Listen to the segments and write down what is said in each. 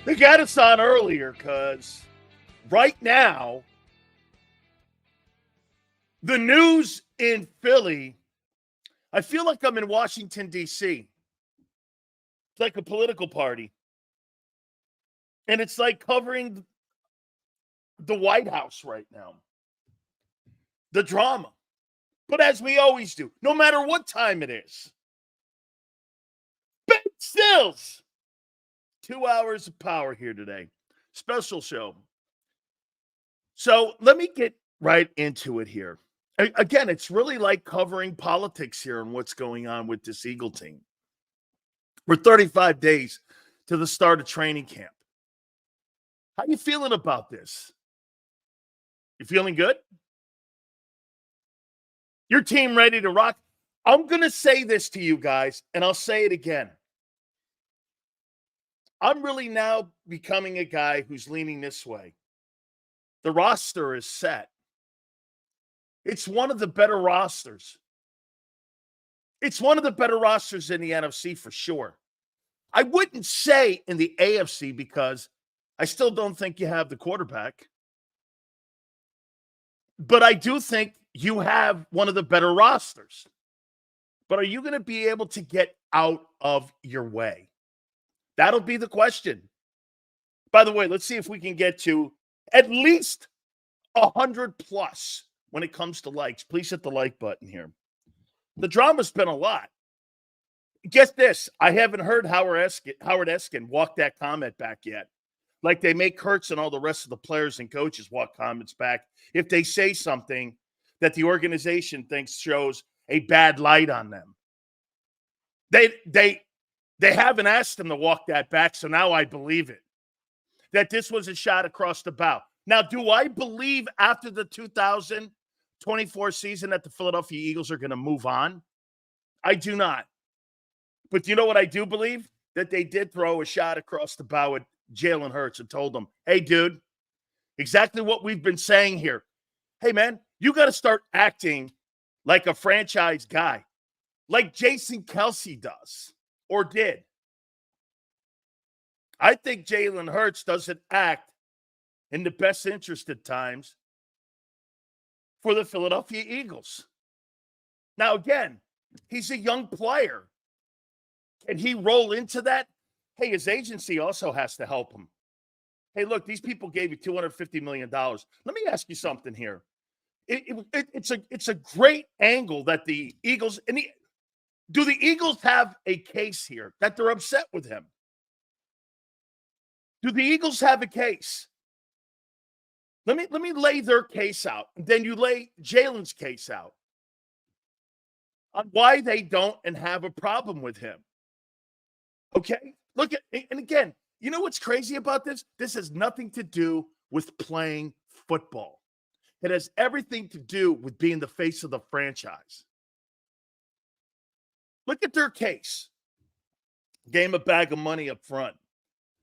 They got us on earlier because right now, the news in Philly, I feel like I'm in Washington, D.C. It's like a political party. And it's like covering the White House right now. The drama. But as we always do, no matter what time it is. Ben Stills! 2 hours of power here today. Special show. So let me get right into it here. Again, it's really like covering politics here and what's going on with this Eagle team. We're 35 days to the start of training camp. How you feeling about this? You feeling good? Your team ready to rock? I'm going to say this to you guys, and I'll say it again. I'm really now becoming a guy who's leaning this way. The roster is set. It's one of the better rosters. It's one of the better rosters in the NFC for sure. I wouldn't say in the AFC because I still don't think you have the quarterback. But I do think you have one of the better rosters. But are you going to be able to get out of your way? That'll be the question. By the way, let's see if we can get to at least 100 plus when it comes to likes. Please hit the like button here. The drama's been a lot. Get this. I haven't heard Howard Eskin walk that comment back yet. Like they make Hurts and all the rest of the players and coaches walk comments back if they say something that the organization thinks shows a bad light on them. They haven't asked him to walk that back, so now I believe it. That this was a shot across the bow. Now, do I believe after the 2024 season that the Philadelphia Eagles are going to move on? I do not. But you know what I do believe? That they did throw a shot across the bow at Jalen Hurts and told him, hey, dude, exactly what we've been saying here. Hey, man, you got to start acting like a franchise guy, like Jason Kelce does. Or did. I think Jalen Hurts doesn't act in the best interest at times for the Philadelphia Eagles. Now, again, he's a young player. Can he roll into that? Hey, his agency also has to help him. Hey, look, these people gave you $250 million. Let me ask you something here. It's a great angle that the Eagles – do the Eagles have a case here that they're upset with him? Do the Eagles have a case? Let me lay their case out, and then you lay Jalen's case out on why they don't and have a problem with him. Okay? Look at, and again, you know what's crazy about this? This has nothing to do with playing football. It has everything to do with being the face of the franchise. Look at their case. Gave him a bag of money up front.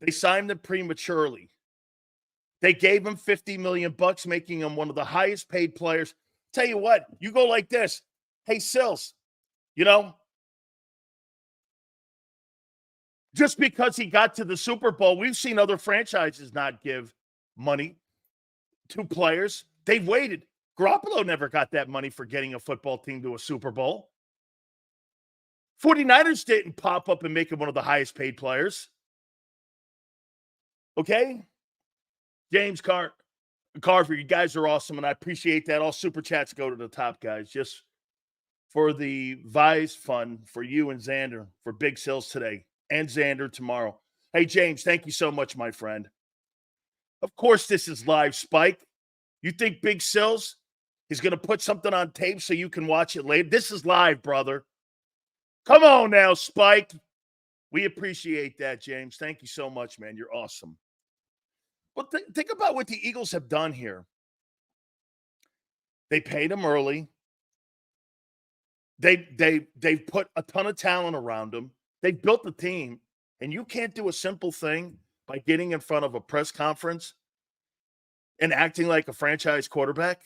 They signed him prematurely. They gave him $50 million, making him one of the highest paid players. Tell you what, you go like this. Hey, Sills, just because he got to the Super Bowl, we've seen other franchises not give money to players. They've waited. Garoppolo never got that money for getting a football team to a Super Bowl. 49ers didn't pop up and make him one of the highest paid players. Okay? James Carver, you guys are awesome, and I appreciate that. All super chats go to the top, guys, just for the Vise Fund for you and Xander for Big Sills today and Xander tomorrow. Hey, James, thank you so much, my friend. Of course, this is live, Spike. You think Big Sills is going to put something on tape so you can watch it later? This is live, brother. Come on now, Spike. We appreciate that, James. Thank you so much, man. You're awesome. Well, think about what the Eagles have done here. They paid him early. They've put a ton of talent around him. They built the team, and you can't do a simple thing by getting in front of a press conference and acting like a franchise quarterback.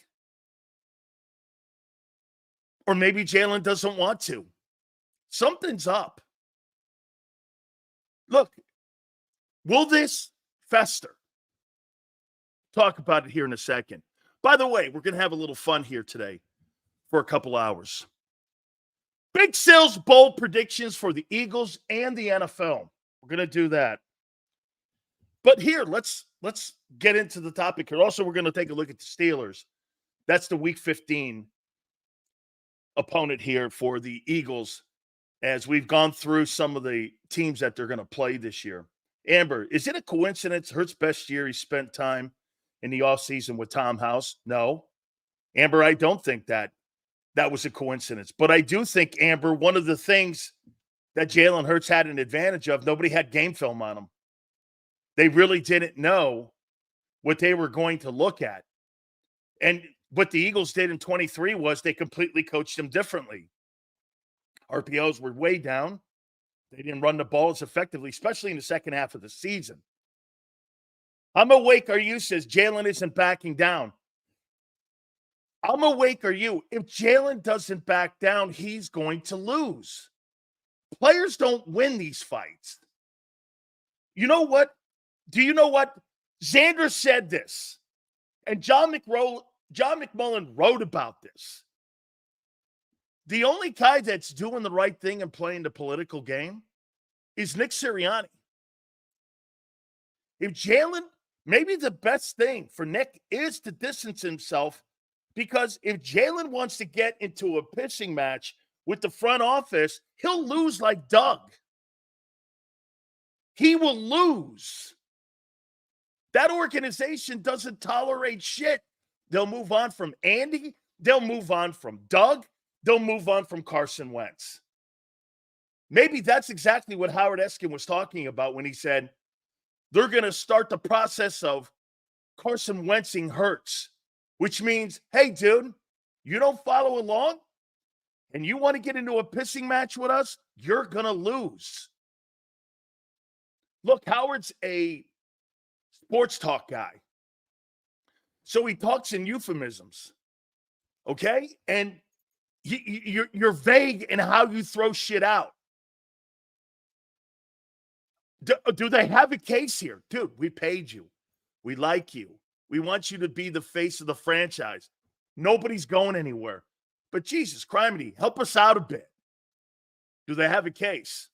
Or maybe Jalen doesn't want to. Something's up. Look, will this fester. Talk about it here in a second. By the way, we're going to have a little fun here today for a couple hours. Big Sales Bowl predictions for the Eagles and the NFL. We're going to do that. But here, let's get into the topic here. Also, we're going to take a look at the Steelers. That's the Week 15 opponent here for the Eagles as we've gone through some of the teams that they're going to play this year. Amber, is it a coincidence Hurts' best year he spent time in the offseason with Tom House? No. Amber, I don't think that was a coincidence. But I do think, Amber, one of the things that Jalen Hurts had an advantage of, nobody had game film on him. They really didn't know what they were going to look at. And what the Eagles did in 23 was they completely coached him differently. RPOs were way down. They didn't run the ball as effectively, especially in the second half of the season. I'm awake, are you? Says Jalen isn't backing down. I'm awake, are you? If Jalen doesn't back down, he's going to lose. Players don't win these fights. You know what? Do you know what? Xander said this, and John McMullen wrote about this. The only guy that's doing the right thing and playing the political game is Nick Sirianni. If Jalen, maybe the best thing for Nick is to distance himself, because if Jalen wants to get into a pitching match with the front office, he'll lose like Doug. He will lose. That organization doesn't tolerate shit. They'll move on from Andy. They'll move on from Doug. They'll move on from Carson Wentz. Maybe that's exactly what Howard Eskin was talking about when he said they're going to start the process of Carson Wentzing Hurts, which means, hey, dude, you don't follow along and you want to get into a pissing match with us, you're going to lose. Look, Howard's a sports talk guy. So he talks in euphemisms, okay? And you're vague in how you throw shit out. Do they have a case here? Dude, we paid you. We like you. We want you to be the face of the franchise. Nobody's going anywhere. But Jesus, criminy, help us out a bit. Do they have a case?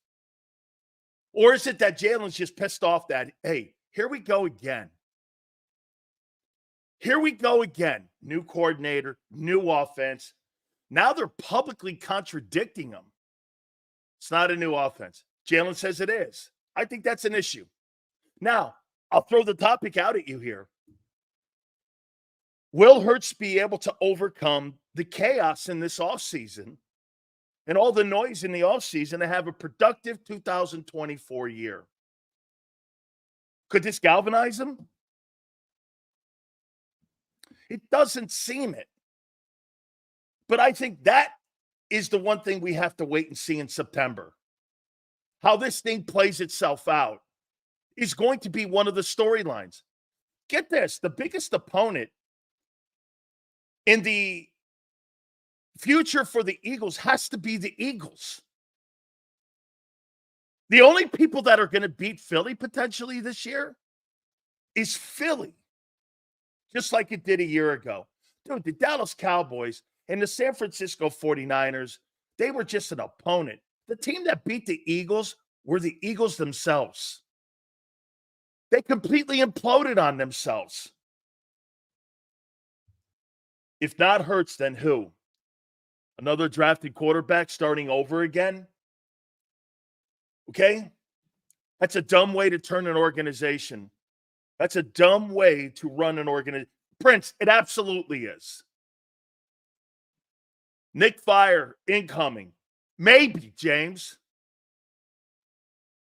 Or is it that Jalen's just pissed off that, hey, here we go again. Here we go again. New coordinator, new offense. Now they're publicly contradicting him. It's not a new offense. Jalen says it is. I think that's an issue. Now, I'll throw the topic out at you here. Will Hurts be able to overcome the chaos in this offseason and all the noise in the offseason to have a productive 2024 year? Could this galvanize him? It doesn't seem it. But I think that is the one thing we have to wait and see in September. How this thing plays itself out is going to be one of the storylines. Get this, the biggest opponent in the future for the Eagles has to be the Eagles. The only people that are going to beat Philly potentially this year is Philly, just like it did a year ago. Dude, the Dallas Cowboys and the San Francisco 49ers, they were just an opponent. The team that beat the Eagles were the Eagles themselves. They completely imploded on themselves. If not Hurts, then who? Another drafted quarterback starting over again? Okay? That's a dumb way to turn an organization. That's a dumb way to run an organization. Prince, it absolutely is. Nick Fire, incoming. Maybe, James.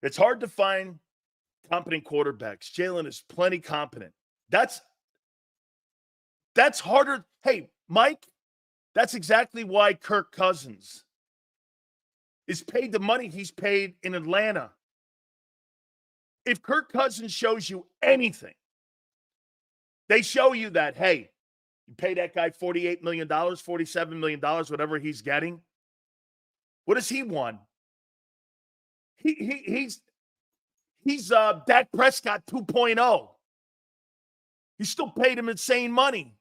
It's hard to find competent quarterbacks. Jalen is plenty competent. That's harder. Hey, Mike, that's exactly why Kirk Cousins is paid the money he's paid in Atlanta. If Kirk Cousins shows you anything, they show you that, hey, you pay that guy $48 million, $47 million, whatever he's getting. What does he want? He's He's Dak Prescott 2.0. You still paid him insane money.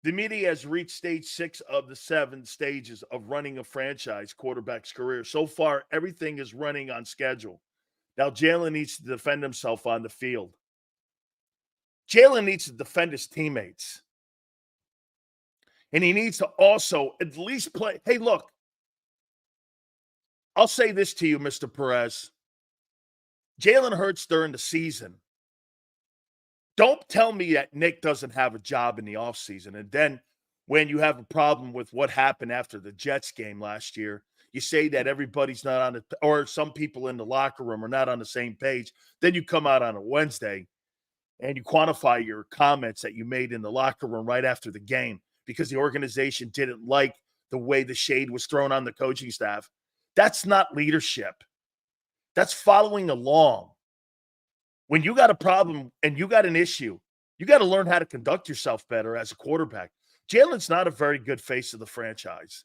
The media has reached stage 6 of the 7 stages of running a franchise quarterback's career. So far, everything is running on schedule. Now, Jalen needs to defend himself on the field. Jalen needs to defend his teammates. And he needs to also at least play. Hey, look, I'll say this to you, Mr. Perez. Jalen Hurts during the season. Don't tell me that Nick doesn't have a job in the offseason. And then when you have a problem with what happened after the Jets game last year, you say that everybody's not on it, or some people in the locker room are not on the same page. Then you come out on a Wednesday and you quantify your comments that you made in the locker room right after the game because the organization didn't like the way the shade was thrown on the coaching staff. That's not leadership. That's following along. When you got a problem and you got an issue, you got to learn how to conduct yourself better as a quarterback. Jalen's not a very good face of the franchise.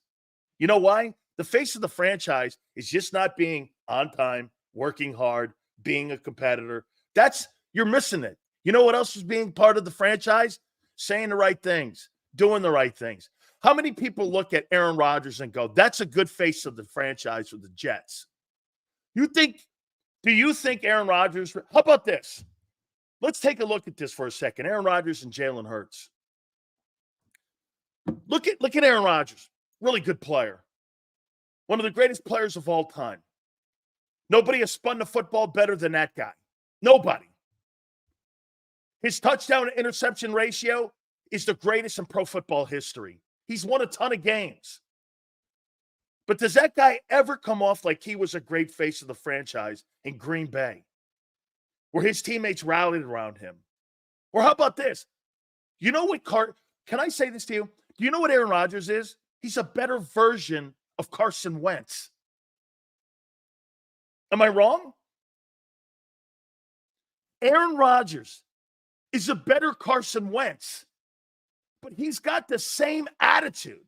You know why? The face of the franchise is just not being on time, working hard, being a competitor. You're missing it. You know what else is being part of the franchise? Saying the right things, doing the right things. How many people look at Aaron Rodgers and go, that's a good face of the franchise for the Jets? Do you think Aaron Rodgers – how about this? Let's take a look at this for a second. Aaron Rodgers and Jalen Hurts. Look at Aaron Rodgers. Really good player. One of the greatest players of all time. Nobody has spun the football better than that guy. Nobody. His touchdown to interception ratio is the greatest in pro football history. He's won a ton of games. But does that guy ever come off like he was a great face of the franchise in Green Bay, where his teammates rallied around him? Or how about this? You know what, can I say this to you? Do you know what Aaron Rodgers is? He's a better version of Carson Wentz. Am I wrong? Aaron Rodgers is a better Carson Wentz, but he's got the same attitude.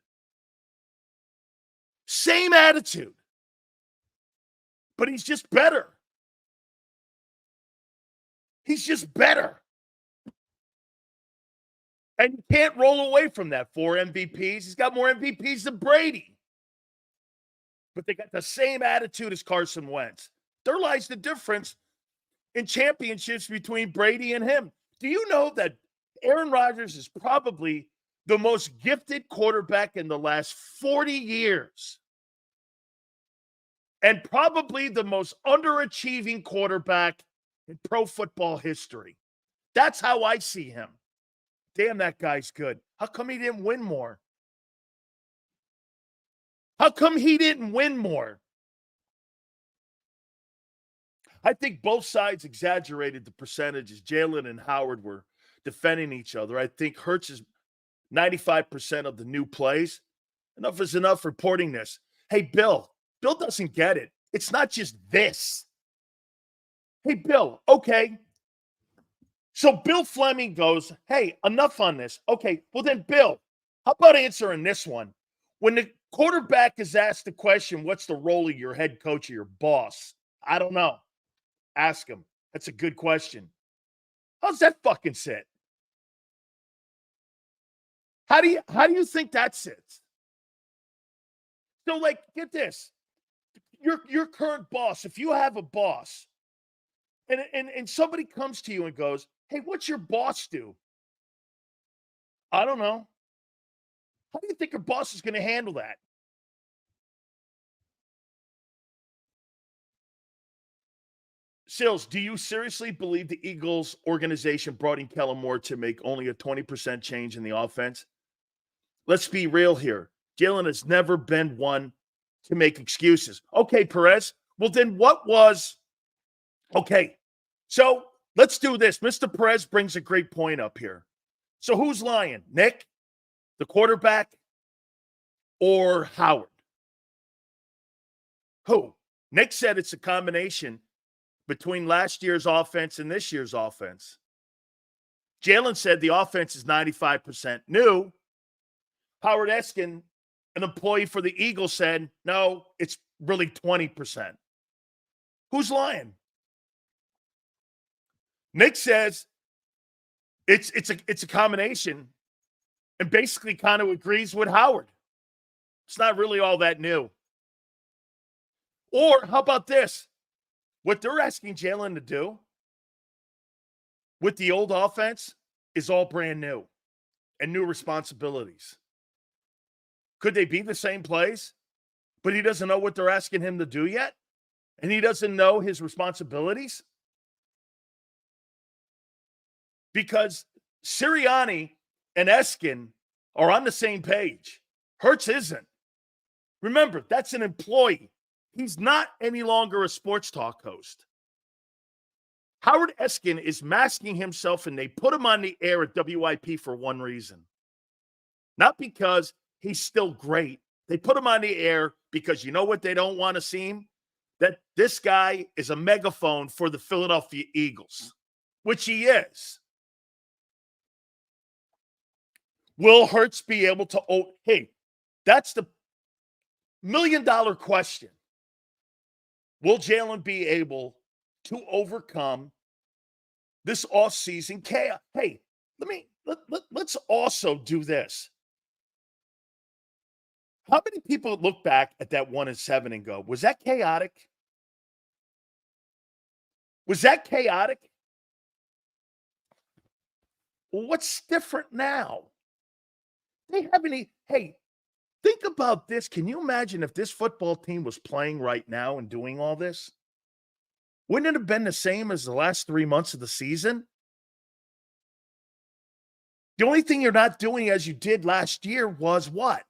Same attitude. But he's just better. He's just better. And you can't roll away from that. 4 MVPs. He's got more MVPs than Brady. But they got the same attitude as Carson Wentz. There lies the difference in championships between Brady and him. Do you know that Aaron Rodgers is probably the most gifted quarterback in the last 40 years? And probably the most underachieving quarterback in pro football history. That's how I see him. Damn, that guy's good. How come he didn't win more? How come he didn't win more? I think both sides exaggerated the percentages. Jalen and Howard were defending each other. I think Hurts is 95% of the new plays. Enough is enough reporting this. Hey, Bill doesn't get it. It's not just this. Hey, Bill, okay. So Bill Fleming goes, hey, enough on this. Okay, well then, Bill, how about answering this one? When the quarterback is asked the question, what's the role of your head coach or your boss? I don't know. Ask him. That's a good question. How's that fucking sit? How do you think that sits? So, like, get this. Your current boss, if you have a boss, and somebody comes to you and goes, hey, what's your boss do? I don't know. How do you think your boss is going to handle that? Sills, do you seriously believe the Eagles organization brought in Kellen Moore to make only a 20% change in the offense? Let's be real here. Jalen has never been one to make excuses. Okay, Perez. Well, then what was – okay, so let's do this. Mr. Perez brings a great point up here. So who's lying? Nick, the quarterback, or Howard? Who? Nick said it's a combination between last year's offense and this year's offense. Jalen said the offense is 95% new. Howard Eskin, an employee for the Eagles, said, no, it's really 20%. Who's lying? Nick says it's a combination and basically kind of agrees with Howard. It's not really all that new. Or how about this? What they're asking Jalen to do with the old offense is all brand new and new responsibilities. Could they be the same plays, but he doesn't know what they're asking him to do yet? And he doesn't know his responsibilities? Because Sirianni and Eskin are on the same page. Hurts isn't. Remember, that's an employee. He's not any longer a sports talk host. Howard Eskin is masking himself, and they put him on the air at WIP for one reason. Not because he's still great. They put him on the air because you know what they don't want to seem? That this guy is a megaphone for the Philadelphia Eagles, which he is. Will Hurts be able to – hey, that's the million-dollar question. Will Jalen be able to overcome this offseason chaos? Hey, let's also do this. How many people look back at that 1-7 and go, was that chaotic? Was that chaotic? Well, what's different now? They haven't hey, think about this. Can you imagine if this football team was playing right now and doing all this? Wouldn't it have been the same as the last 3 months of the season? The only thing you're not doing as you did last year was what?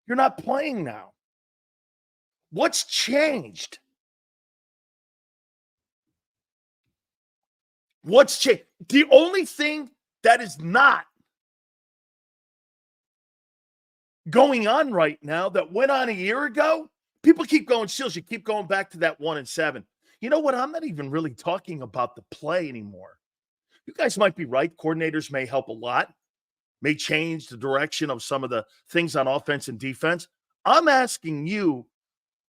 You're not playing now. What's changed? What's changed? The only thing that is not going on right now that went on a year ago, people keep going, Seals, you keep going back to that 1-7. You know what? I'm not even really talking about the play anymore. You guys might be right. Coordinators may help a lot, may change the direction of some of the things on offense and defense. I'm asking you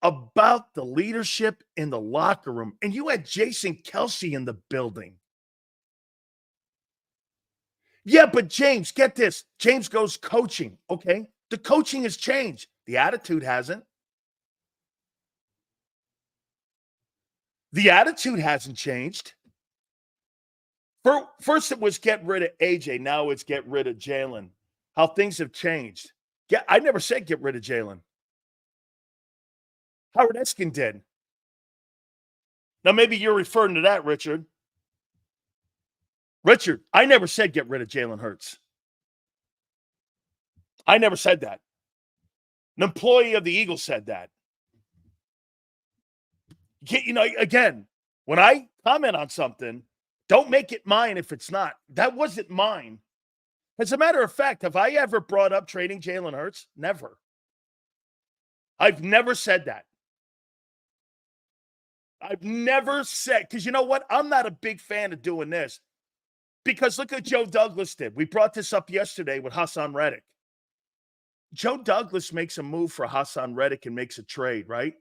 about the leadership in the locker room. And you had Jason Kelce in the building. Yeah, but James, get this. James goes coaching, okay? The coaching has changed. The attitude hasn't. The attitude hasn't changed. First, it was get rid of AJ. Now it's get rid of Jalen. How things have changed. Yeah, I never said get rid of Jalen. Howard Eskin did. Now, maybe you're referring to that, Richard. Richard, I never said get rid of Jalen Hurts. I never said that. An employee of the Eagles said that. You know, again, when I comment on something, don't make it mine if it's not. That wasn't mine. As a matter of fact, have I ever brought up trading Jalen Hurts? Never. I've never said that. I've never said, because you know what? I'm not a big fan of doing this. Because look what Joe Douglas did. We brought this up yesterday with Hassan Reddick. Joe Douglas makes a move for Hassan Reddick and makes a trade, right?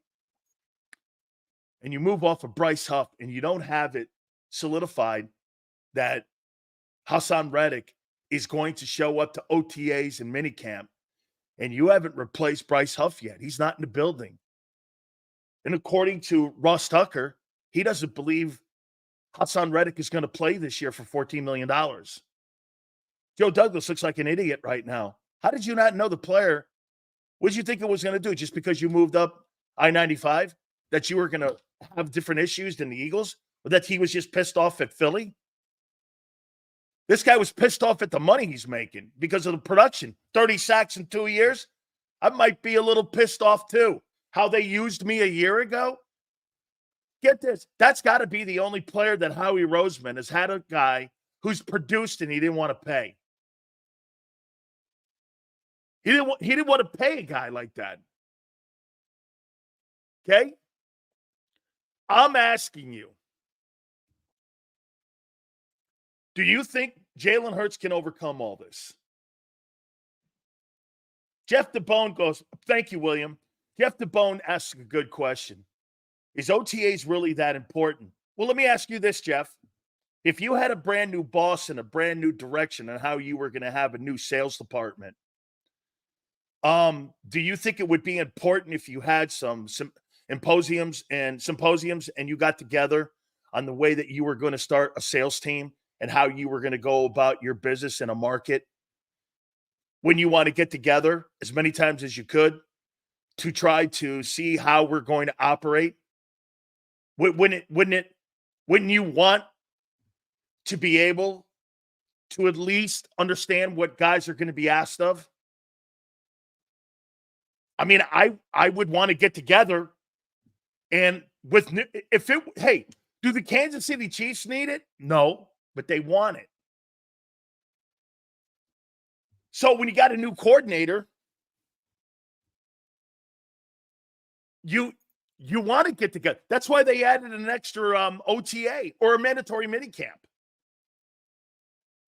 And you move off of Bryce Huff and you don't have it solidified that Hassan Reddick is going to show up to OTAs and minicamp, and you haven't replaced Bryce Huff yet. He's not in the building. And according to Ross Tucker, he doesn't believe Hassan Reddick is going to play this year for $14 million. Joe Douglas looks like an idiot right now. How did you not know the player? What did you think it was going to do just because you moved up I-95? That you were going to have different issues than the Eagles? Or that he was just pissed off at Philly? This guy was pissed off at the money he's making because of the production. 30 sacks in 2 years. I might be a little pissed off too. How they used me a year ago. Get this. That's got to be the only player that Howie Roseman has had a guy who's produced and he didn't want to pay. He didn't want to pay a guy like that. Okay? I'm asking you, do you think Jalen Hurts can overcome all this? Jeff DeBone goes, thank you, William. Jeff DeBone asks a good question. Is OTAs really that important? Well, let me ask you this, Jeff. If you had a brand new boss and a brand new direction on how you were going to have a new sales department, do you think it would be important if you had some symposiums and you got together on the way that you were going to start a sales team and how you were going to go about your business in a market when you want to get together as many times as you could to try to see how we're going to operate? Wouldn't you want to be able to at least understand what guys are going to be asked of? I mean, I would want to get together and hey, do the Kansas City Chiefs need it? No, but they want it. So when you got a new coordinator, you want to get together. That's why they added an extra OTA or a mandatory minicamp.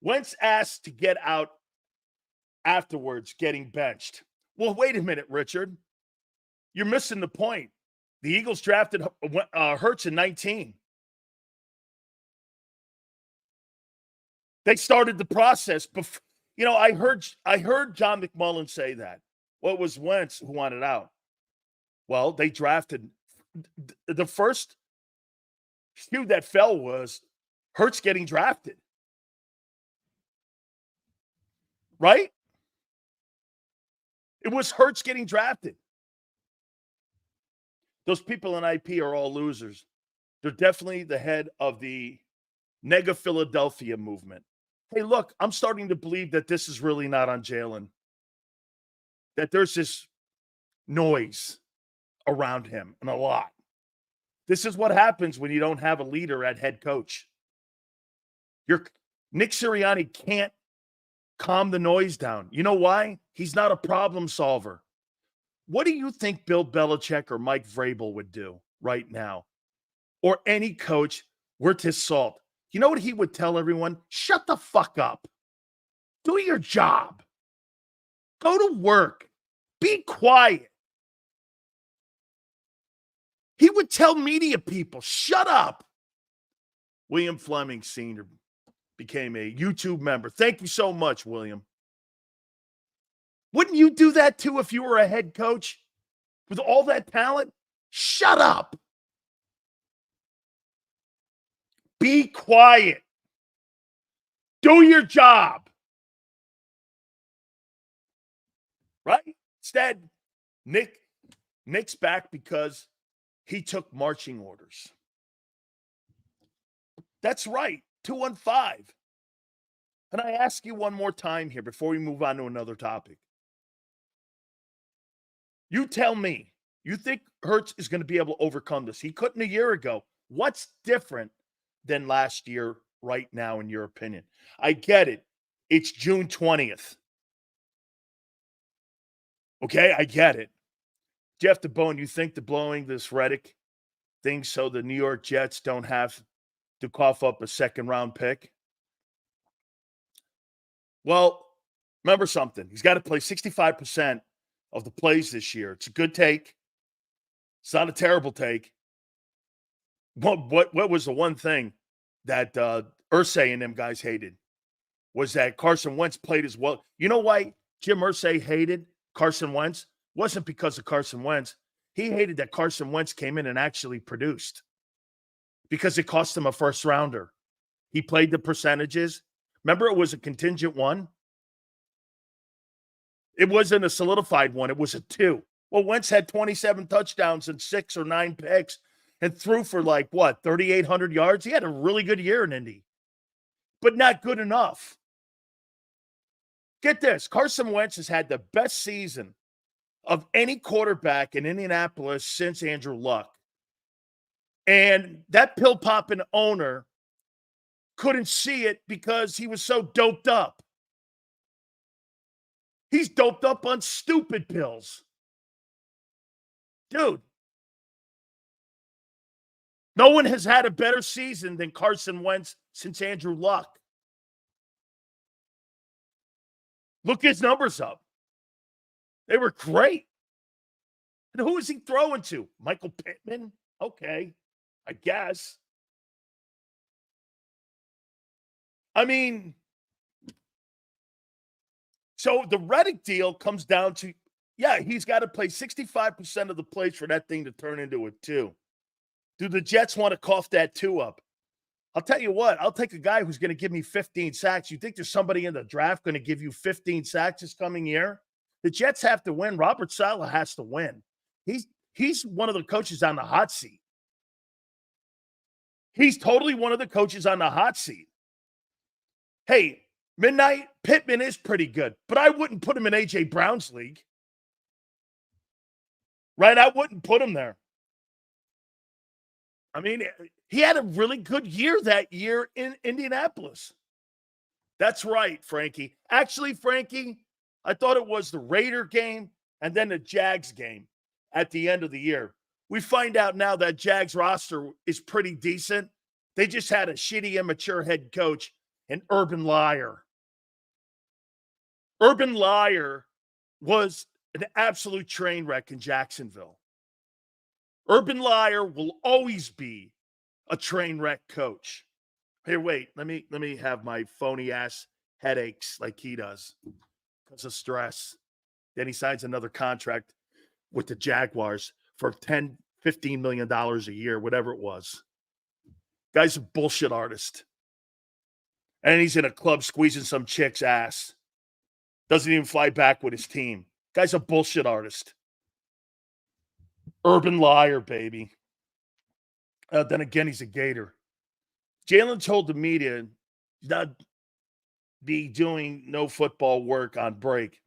Wentz asked to get out afterwards, getting benched. Well, wait a minute, Richard. You're missing the point. The Eagles drafted Hurts in 19. They started the process before. You know, I heard John McMullen say that. Well, it was Wentz who wanted out. Well, they drafted the first shoe that fell was Hurts getting drafted. Right? It was Hurts getting drafted. Those people in IP are all losers. They're definitely the head of the Nega Philadelphia movement. Hey, look, I'm starting to believe that this is really not on Jalen. That there's this noise around him and a lot. This is what happens when you don't have a leader at head coach. Nick Sirianni can't calm the noise down. You know why? He's not a problem solver. What do you think Bill Belichick or Mike Vrabel would do right now? Or any coach worth his salt? You know what he would tell everyone? Shut the fuck up. Do your job. Go to work. Be quiet. He would tell media people, shut up. William Fleming Sr. became a YouTube member. Thank you so much, William. Wouldn't you do that too if you were a head coach with all that talent? Shut up. Be quiet. Do your job. Right? Instead, Nick's back because he took marching orders. That's right. 215. And I ask you one more time here before we move on to another topic. You tell me, you think Hurts is going to be able to overcome this? He couldn't a year ago. What's different than last year right now, in your opinion? I get it. It's June 20th. Okay, I get it. Jeff DeBone, you think the blowing this Reddick thing so the New York Jets don't have to cough up a second-round pick? Well, remember something. He's got to play 65% of the plays this year. It's a good take. It's not a terrible take. What was the one thing that Irsay and them guys hated? Was that Carson Wentz played as well. You know why Jim Irsay hated Carson Wentz? Wasn't because of Carson Wentz. He hated that Carson Wentz came in and actually produced because it cost him a first-rounder. He played the percentages. Remember, it was a contingent one? It wasn't a solidified one. It was a 2. Well, Wentz had 27 touchdowns and 6 or 9 picks and threw for 3,800 yards. He had a really good year in Indy, but not good enough. Get this. Carson Wentz has had the best season of any quarterback in Indianapolis since Andrew Luck. And that pill-popping owner couldn't see it because he was so doped up. He's doped up on stupid pills. Dude, no one has had a better season than Carson Wentz since Andrew Luck. Look his numbers up. They were great. And who is he throwing to? Michael Pittman? Okay, I guess. I mean, so the Reddick deal comes down to, yeah, he's got to play 65% of the plays for that thing to turn into a 2. Do the Jets want to cough that 2 up? I'll tell you what, I'll take a guy who's going to give me 15 sacks. You think there's somebody in the draft going to give you 15 sacks this coming year? The Jets have to win. Robert Saleh has to win. He's one of the coaches on the hot seat. He's totally one of the coaches on the hot seat. Hey, Midnight, Pittman is pretty good, but I wouldn't put him in A.J. Brown's league. Right? I wouldn't put him there. I mean, he had a really good year that year in Indianapolis. That's right, Frankie. Actually, Frankie, I thought it was the Raider game and then the Jags game at the end of the year. We find out now that Jags roster is pretty decent. They just had a shitty, immature head coach, an Urban Liar. Urban Liar was an absolute train wreck in Jacksonville. Urban Liar will always be a train wreck coach. Here, wait, let me have my phony ass headaches like he does because of stress. Then he signs another contract with the Jaguars for $10, $15 million a year, whatever it was. Guy's a bullshit artist. And he's in a club squeezing some chick's ass. Doesn't even fly back with his team. Guy's a bullshit artist. Urban Liar, baby. Then again, he's a Gator. Jalen told the media he's not be doing no football work on break.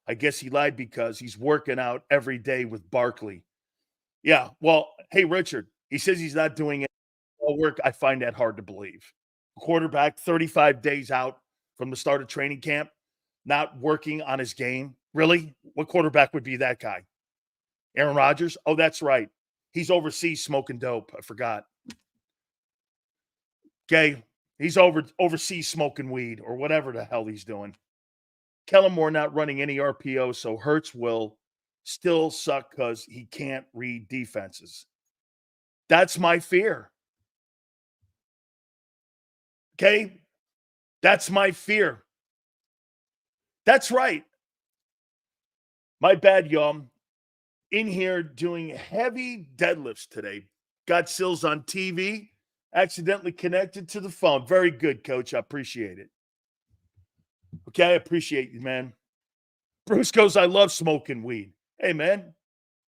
I guess he lied because he's working out every day with Barkley. Yeah, well, hey, Richard, he says he's not doing any football work. I find that hard to believe. Quarterback, 35 days out from the start of training camp, not working on his game. Really? What quarterback would be that guy? Aaron Rodgers? Oh, that's right. He's overseas smoking dope. I forgot. Okay. He's overseas smoking weed or whatever the hell he's doing. Kellen Moore not running any RPO, so Hurts will still suck because he can't read defenses. That's my fear. Okay? That's my fear. That's right. My bad, y'all. In here doing heavy deadlifts today. Got Sills on TV. Accidentally connected to the phone. Very good, Coach. I appreciate it. Okay, I appreciate you, man. Bruce goes, I love smoking weed. Hey, man,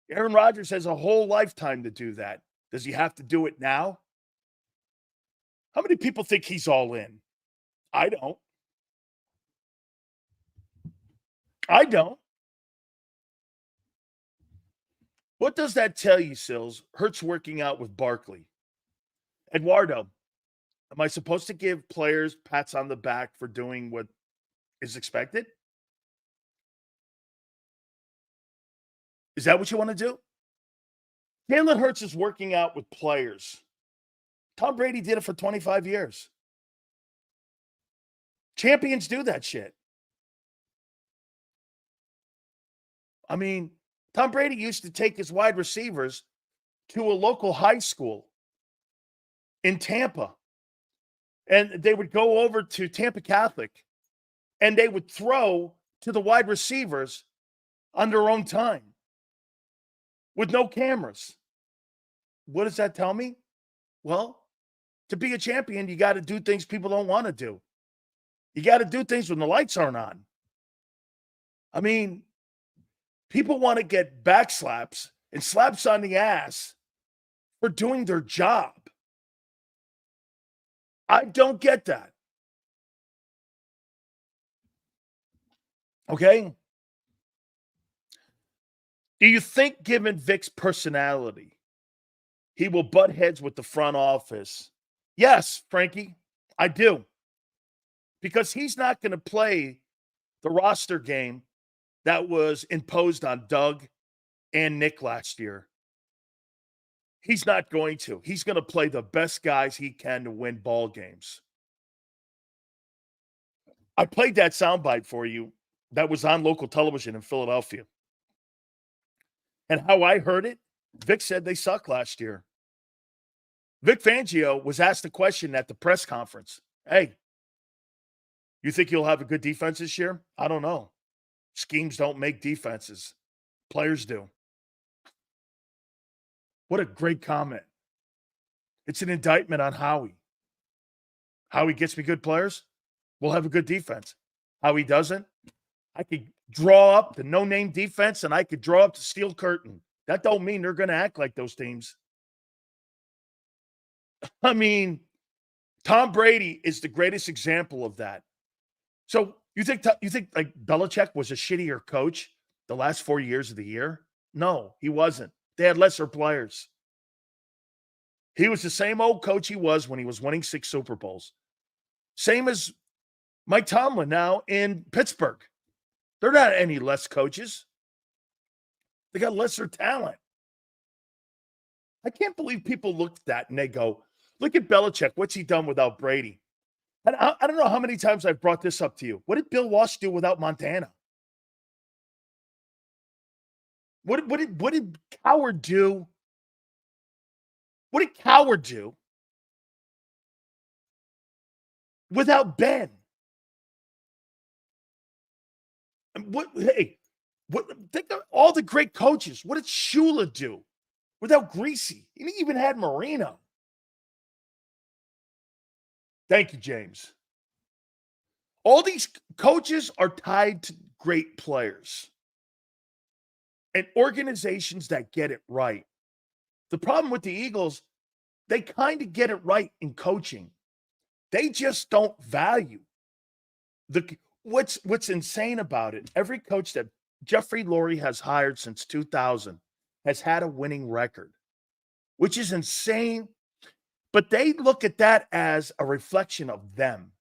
Aaron Rodgers has a whole lifetime to do that. Does he have to do it now? How many people think he's all in? I don't. I don't. What does that tell you, Sills? Hurts working out with Barkley. Eduardo, am I supposed to give players pats on the back for doing what is expected? Is that what you want to do? Jalen Hurts is working out with players. Tom Brady did it for 25 years. Champions do that shit. I mean, Tom Brady used to take his wide receivers to a local high school in Tampa. And they would go over to Tampa Catholic and they would throw to the wide receivers on their own time with no cameras. What does that tell me? Well, to be a champion, you got to do things people don't want to do. You got to do things when the lights aren't on. I mean, people want to get back slaps and slaps on the ass for doing their job. I don't get that. Okay? Do you think, given Vic's personality, he will butt heads with the front office? Yes, Frankie, I do. Because he's not going to play the roster game that was imposed on Doug and Nick last year. He's not going to. He's going to play the best guys he can to win ball games. I played that soundbite for you that was on local television in Philadelphia. And how I heard it, Vic said they suck last year. Vic Fangio was asked a question at the press conference. Hey, You think you'll have a good defense this year? I don't know. Schemes don't make defenses. Players do. What a great comment. It's an indictment on Howie. Howie gets me good players, we'll have a good defense. Howie doesn't, I could draw up the no-name defense and I could draw up the steel curtain. That don't mean they're going to act like those teams. I mean, Tom Brady is the greatest example of that. So you think like Belichick was a shittier coach the last 4 years of the year? No, he wasn't. They had lesser players. He was the same old coach he was when he was winning 6 Super Bowls. Same as Mike Tomlin now in Pittsburgh. They're not any less coaches. They got lesser talent. I can't believe people look at that and they go, look at Belichick. What's he done without Brady? And I don't know how many times I've brought this up to you. What did Bill Walsh do without Montana? What did Coward do? What did Coward do without Ben? And think of all the great coaches. What did Shula do without Greasy? He even had Marino. Thank you, James. All these coaches are tied to great players and organizations that get it right. The problem with the Eagles, they kind of get it right in coaching. They just don't value what's insane about it. Every coach that Jeffrey Lurie has hired since 2000 has had a winning record, which is insane. But they look at that as a reflection of them.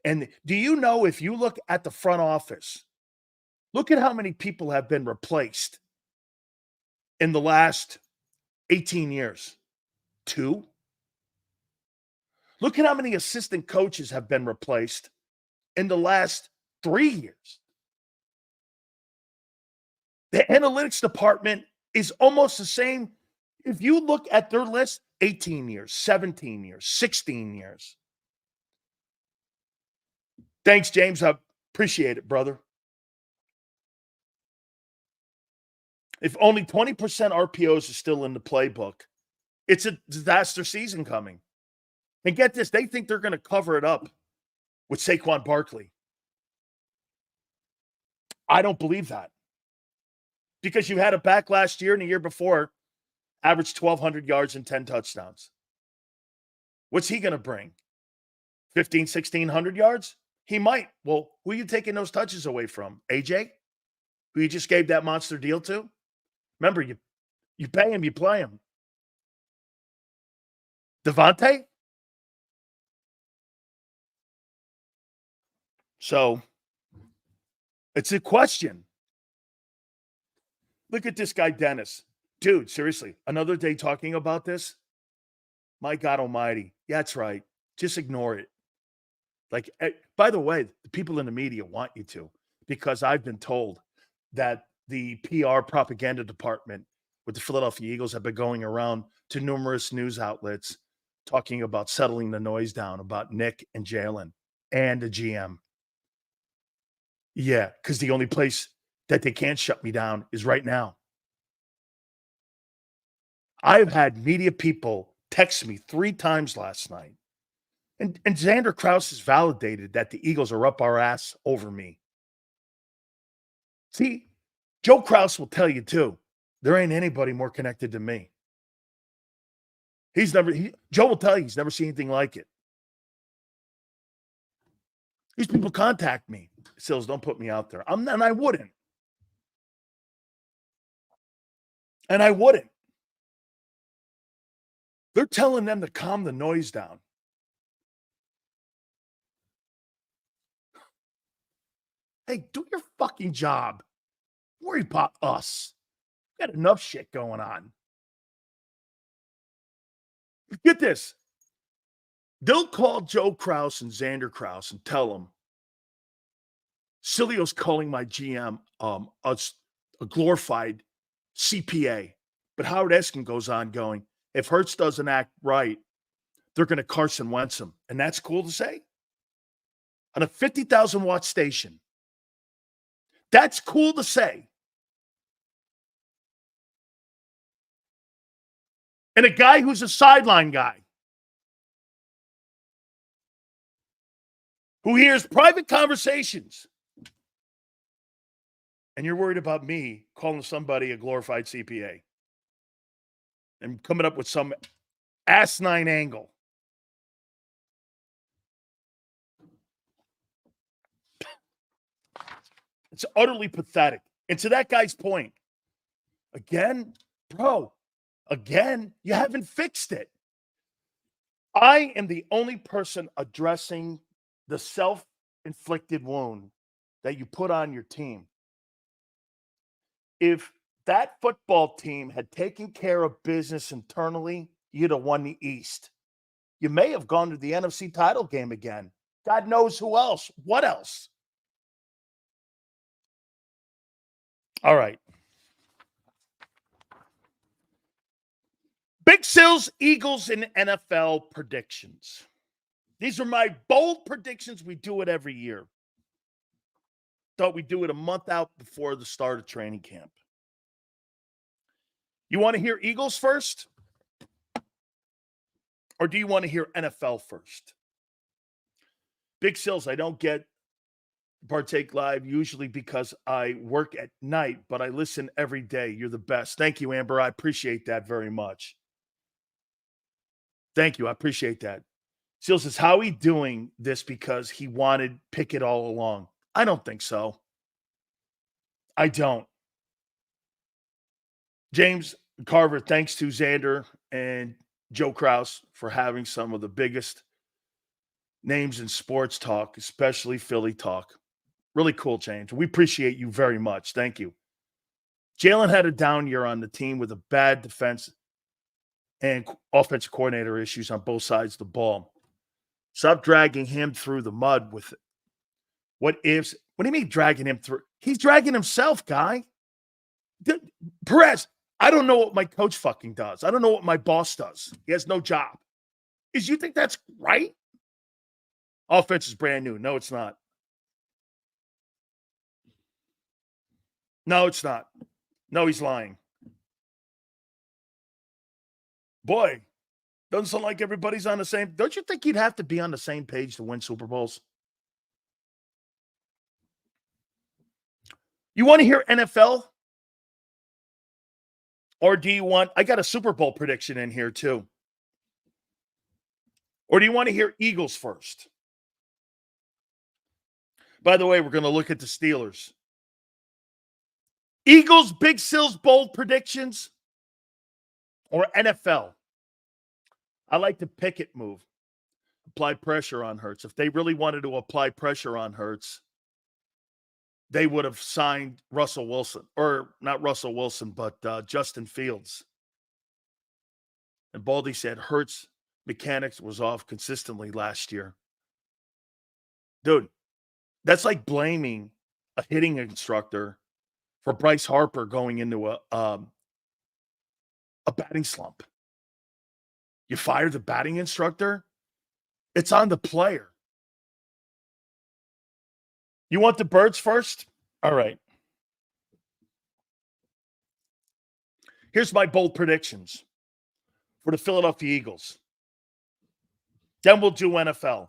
And do you know, if you look at the front office, look at how many people have been replaced in the last 18 years. 2. Look at how many assistant coaches have been replaced in the last 3 years. The analytics department is almost the same. If you look at their list, 18 years, 17 years, 16 years. Thanks, James. I appreciate it, brother. If only 20% RPOs are still in the playbook, it's a disaster season coming. And get this, they think they're going to cover it up with Saquon Barkley. I don't believe that. Because you had a back last year and the year before, averaged 1,200 yards and 10 touchdowns. What's he going to bring? 15, 1,600 yards? He might. Well, who are you taking those touches away from? AJ? Who you just gave that monster deal to? Remember, you pay him, you play him. Devontae? So, it's a question. Look at this guy, Dennis. Dude, seriously, another day talking about this? My God almighty. Yeah, that's right. Just ignore it. Like, by the way, the people in the media want you to, because I've been told that the PR propaganda department with the Philadelphia Eagles have been going around to numerous news outlets talking about settling the noise down about Nick and Jalen and the GM. Yeah, because the only place that they can't shut me down is right now. I've had media people text me 3 times last night. And Xander Krause has validated that the Eagles are up our ass over me. See, Joe Krause will tell you too, there ain't anybody more connected to me. Joe will tell you he's never seen anything like it. These people contact me. Sills, don't put me out there. And I wouldn't. And I wouldn't. They're telling them to calm the noise down. Hey, do your fucking job. Don't worry about us. We got enough shit going on. Get this. They'll call Joe Krause and Xander Krause and tell them, Sileo's calling my GM a glorified CPA. But Howard Eskin goes on going, if Hurts doesn't act right, they're going to Carson Wentz him. And that's cool to say. on a 50,000 watt station. That's cool to say. And a guy who's a sideline guy who hears private conversations, and you're worried about me calling somebody a glorified CPA and coming up with some asinine angle. It's utterly pathetic. And to that guy's point, again, bro, you haven't fixed it. I am the only person addressing the self-inflicted wound that you put on your team. If that football team had taken care of business internally, you'd have won the East. You may have gone to the NFC title game again. God knows who else. What else? All right. Big Sills, Eagles, and NFL predictions. These are my bold predictions. We do it every year. Thought we'd do it a month out before the start of training camp. You want to hear Eagles first? Or do you want to hear NFL first? Big Sills, I don't get partake live usually because I work at night, but I listen every day. You're the best. Thank you, Amber. I appreciate that very much. Thank you. I appreciate that. Seal says, Howie doing this because he wanted Pickett all along? I don't think so. I don't. James Carver, thanks to Xander and Joe Kraus for having some of the biggest names in sports talk, especially Philly talk. Really cool, James. We appreciate you very much. Thank you. Jalen had a down year on the team with a bad defense and offensive coordinator issues on both sides of the ball. Stop dragging him through the mud with it. What ifs? What do you mean dragging him through? He's dragging himself, guy. Perez, I don't know what my coach fucking does. I don't know what my boss does. He has no job. Is you think that's right? Offense is brand new. No, it's not. No, it's not. No, he's lying. Boy, doesn't sound like everybody's on the same. Don't you think you'd have to be on the same page to win Super Bowls? You want to hear NFL? Or do you want, I got a Super Bowl prediction in here too. Or do you want to hear Eagles first? By the way, we're going to look at the Steelers. Eagles, Big Sills, bold predictions, or NFL? I like the Pickett move. Apply pressure on Hurts. If they really wanted to apply pressure on Hurts, they would have signed Russell Wilson. Or not Russell Wilson, but Justin Fields. And Baldy said Hurts' mechanics was off consistently last year. Dude, that's like blaming a hitting instructor for Bryce Harper going into a batting slump. You fire the batting instructor, it's on the player. You want the birds first? All right. Here's my bold predictions for the Philadelphia Eagles. Then we'll do NFL.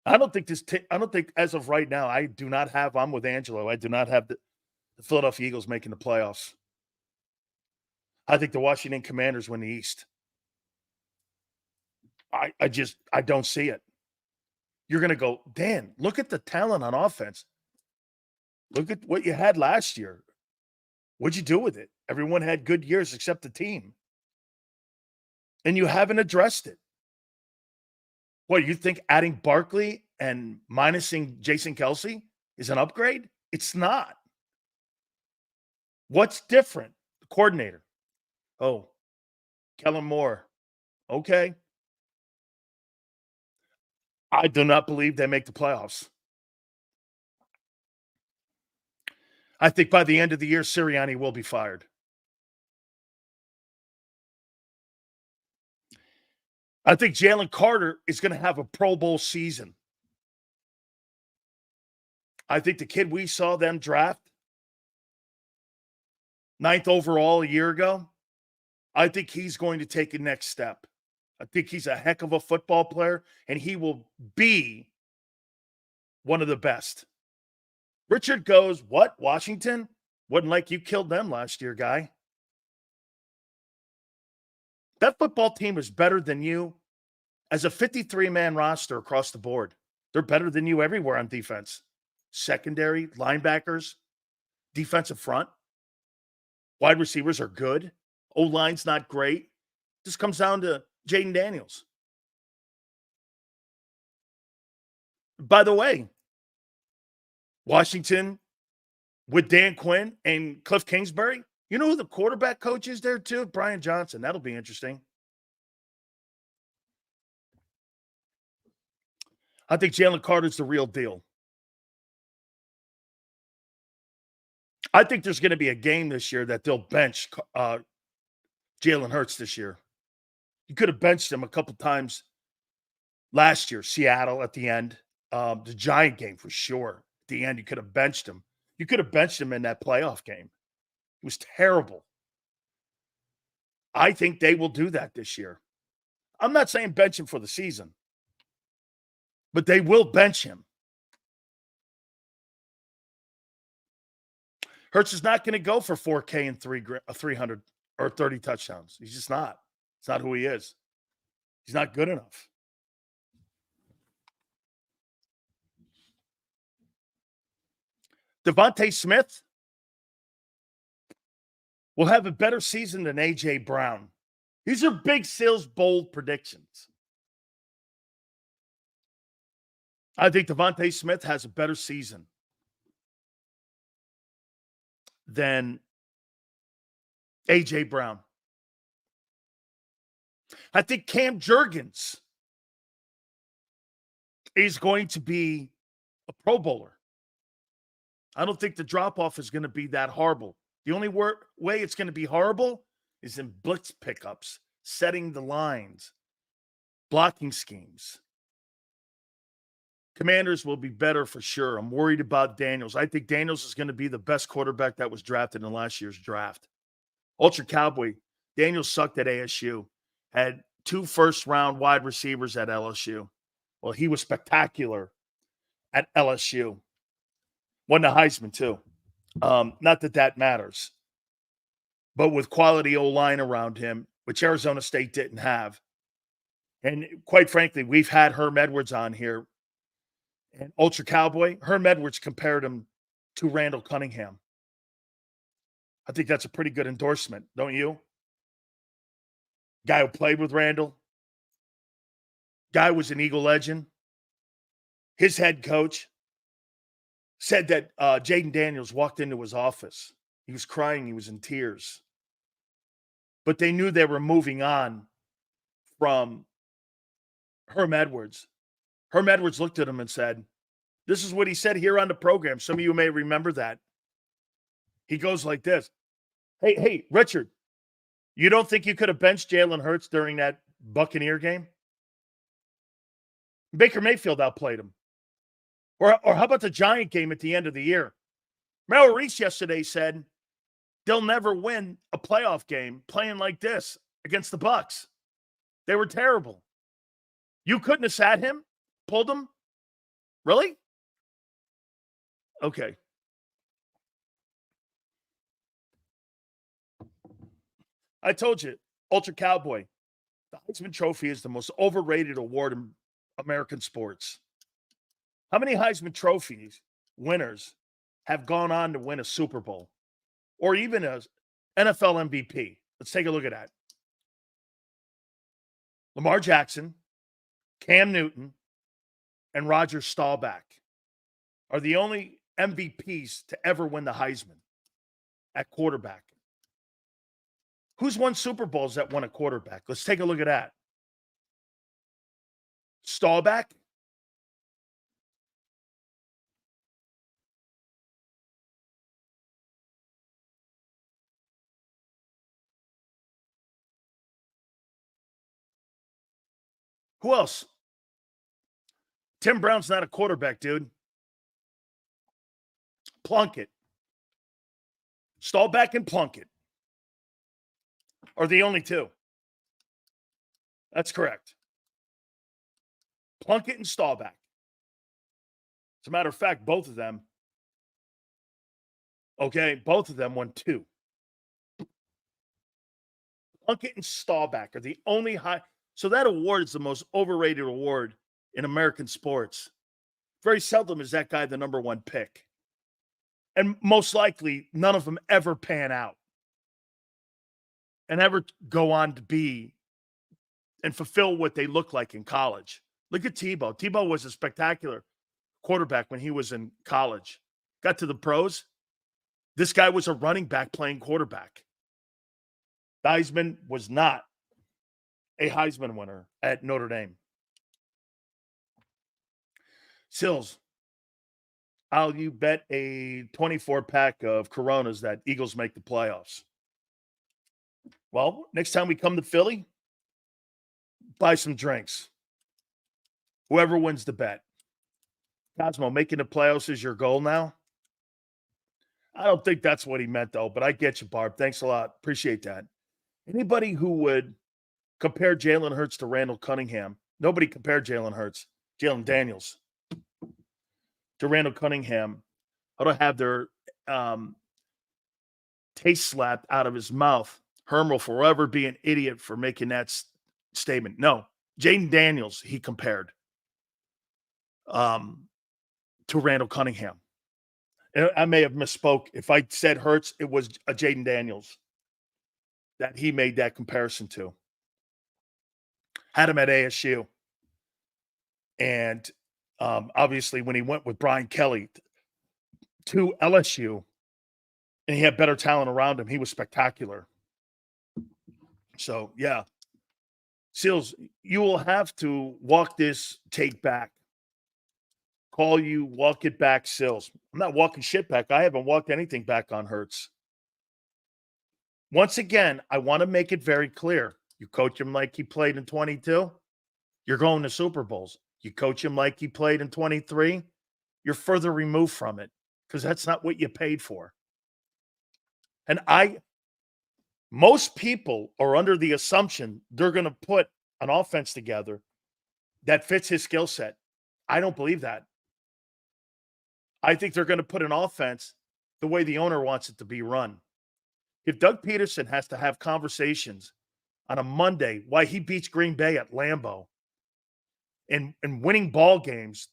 I don't think as of right now, I'm with Angelo. I do not have the Philadelphia Eagles making the playoffs. I think the Washington Commanders win the East. I don't see it. You're going to go, Dan, look at the talent on offense. Look at what you had last year. What'd you do with it? Everyone had good years except the team. And you haven't addressed it. What, you think adding Barkley and minusing Jason Kelce is an upgrade? It's not. What's different? The coordinator. Oh, Kellen Moore. Okay. I do not believe they make the playoffs. I think by the end of the year, Sirianni will be fired. I think Jalen Carter is going to have a Pro Bowl season. I think the kid we saw them draft, 9th overall a year ago, I think he's going to take a next step. I think he's a heck of a football player, and he will be one of the best. Richard goes, what, Washington? Wasn't like you killed them last year, guy. That football team is better than you as a 53-man roster across the board. They're better than you everywhere on defense. Secondary, linebackers, defensive front. Wide receivers are good. O-line's not great. Just comes down to Jaden Daniels. By the way, Washington with Dan Quinn and Cliff Kingsbury, you know who the quarterback coach is there too? Brian Johnson. That'll be interesting. I think Jalen Carter's the real deal. I think there's going to be a game this year that they'll bench Jalen Hurts this year. You could have benched him a couple times last year, Seattle at the end. The Giant game for sure. At the end, you could have benched him. You could have benched him in that playoff game. It was terrible. I think they will do that this year. I'm not saying bench him for the season, but they will bench him. Hurts is not going to go for 4K and 300 or 30 touchdowns. He's just not. It's not who he is. He's not good enough. Devontae Smith will have a better season than A.J. Brown. These are big sales, bold predictions. I think Devontae Smith has a better season than A.J. Brown. I think Cam Jurgens is going to be a Pro Bowler. I don't think the drop-off is going to be that horrible. The only way it's going to be horrible is in blitz pickups, setting the lines, blocking schemes. Commanders will be better for sure. I'm worried about Daniels. I think Daniels is going to be the best quarterback that was drafted in last year's draft. Ultra Cowboy, Daniels sucked at ASU, had 2 first-round wide receivers at LSU. Well, he was spectacular at LSU. Won the Heisman, too. Not that that matters. But with quality O-line around him, which Arizona State didn't have. And quite frankly, we've had Herm Edwards on here. And Ultra Cowboy, Herm Edwards compared him to Randall Cunningham. I think that's a pretty good endorsement, don't you? Guy who played with Randall. Guy was an Eagle legend. His head coach said that Jaden Daniels walked into his office. He was crying. He was in tears. But they knew they were moving on from Herm Edwards. Herm Edwards looked at him and said, this is what he said here on the program. Some of you may remember that. He goes like this. Hey, Richard, you don't think you could have benched Jalen Hurts during that Buccaneer game? Baker Mayfield outplayed him. Or how about the Giant game at the end of the year? Merrill Reese yesterday said they'll never win a playoff game playing like this against the Bucs. They were terrible. You couldn't have sat him, pulled him? Really? Okay. I told you, Ultra Cowboy, the Heisman Trophy is the most overrated award in American sports. How many Heisman Trophies winners have gone on to win a Super Bowl or even an NFL MVP? Let's take a look at that. Lamar Jackson, Cam Newton, and Rodgers Staubach are the only MVPs to ever win the Heisman at quarterback. Who's won Super Bowls that won a quarterback? Let's take a look at that. Staubach. Who else? Tim Brown's not a quarterback, dude. Plunkett. Staubach and Plunkett are the only two. That's correct. Plunkett and Staubach. As a matter of fact, both of them, won 2. Plunkett and Staubach are the only high. So that award is the most overrated award in American sports. Very seldom is that guy the number 1 pick. And most likely, none of them ever pan out and ever go on to be and fulfill what they look like in college. Look at Tebow. Tebow was a spectacular quarterback when he was in college. Got to the pros. This guy was a running back playing quarterback. Heisman was not a Heisman winner at Notre Dame. Sills, I'll you bet a 24-pack of Coronas that Eagles make the playoffs. Well, next time we come to Philly, buy some drinks. Whoever wins the bet. Cosmo, making the playoffs is your goal now? I don't think that's what he meant, though, but I get you, Barb. Thanks a lot. Appreciate that. Anybody who would compare Jalen Hurts to Randall Cunningham, nobody compared Jalen Daniels to Randall Cunningham, ought to have their taste slapped out of his mouth. Herm will forever be an idiot for making that statement. No, Jaden Daniels, he compared to Randall Cunningham. And I may have misspoke. If I said Hurts, it was a Jaden Daniels that he made that comparison to. Had him at ASU. And obviously when he went with Brian Kelly to LSU and he had better talent around him, he was spectacular. So, yeah. Seals, you will have to walk this take back. Call you, walk it back, Sills. I'm not walking shit back. I haven't walked anything back on Hurts. Once again, I want to make it very clear. You coach him like he played in 22, you're going to Super Bowls. You coach him like he played in 23, you're further removed from it because that's not what you paid for. And most people are under the assumption they're going to put an offense together that fits his skill set. I don't believe that. I think they're going to put an offense the way the owner wants it to be run. If Doug Peterson has to have conversations on a Monday why he beats Green Bay at Lambeau and winning ball games,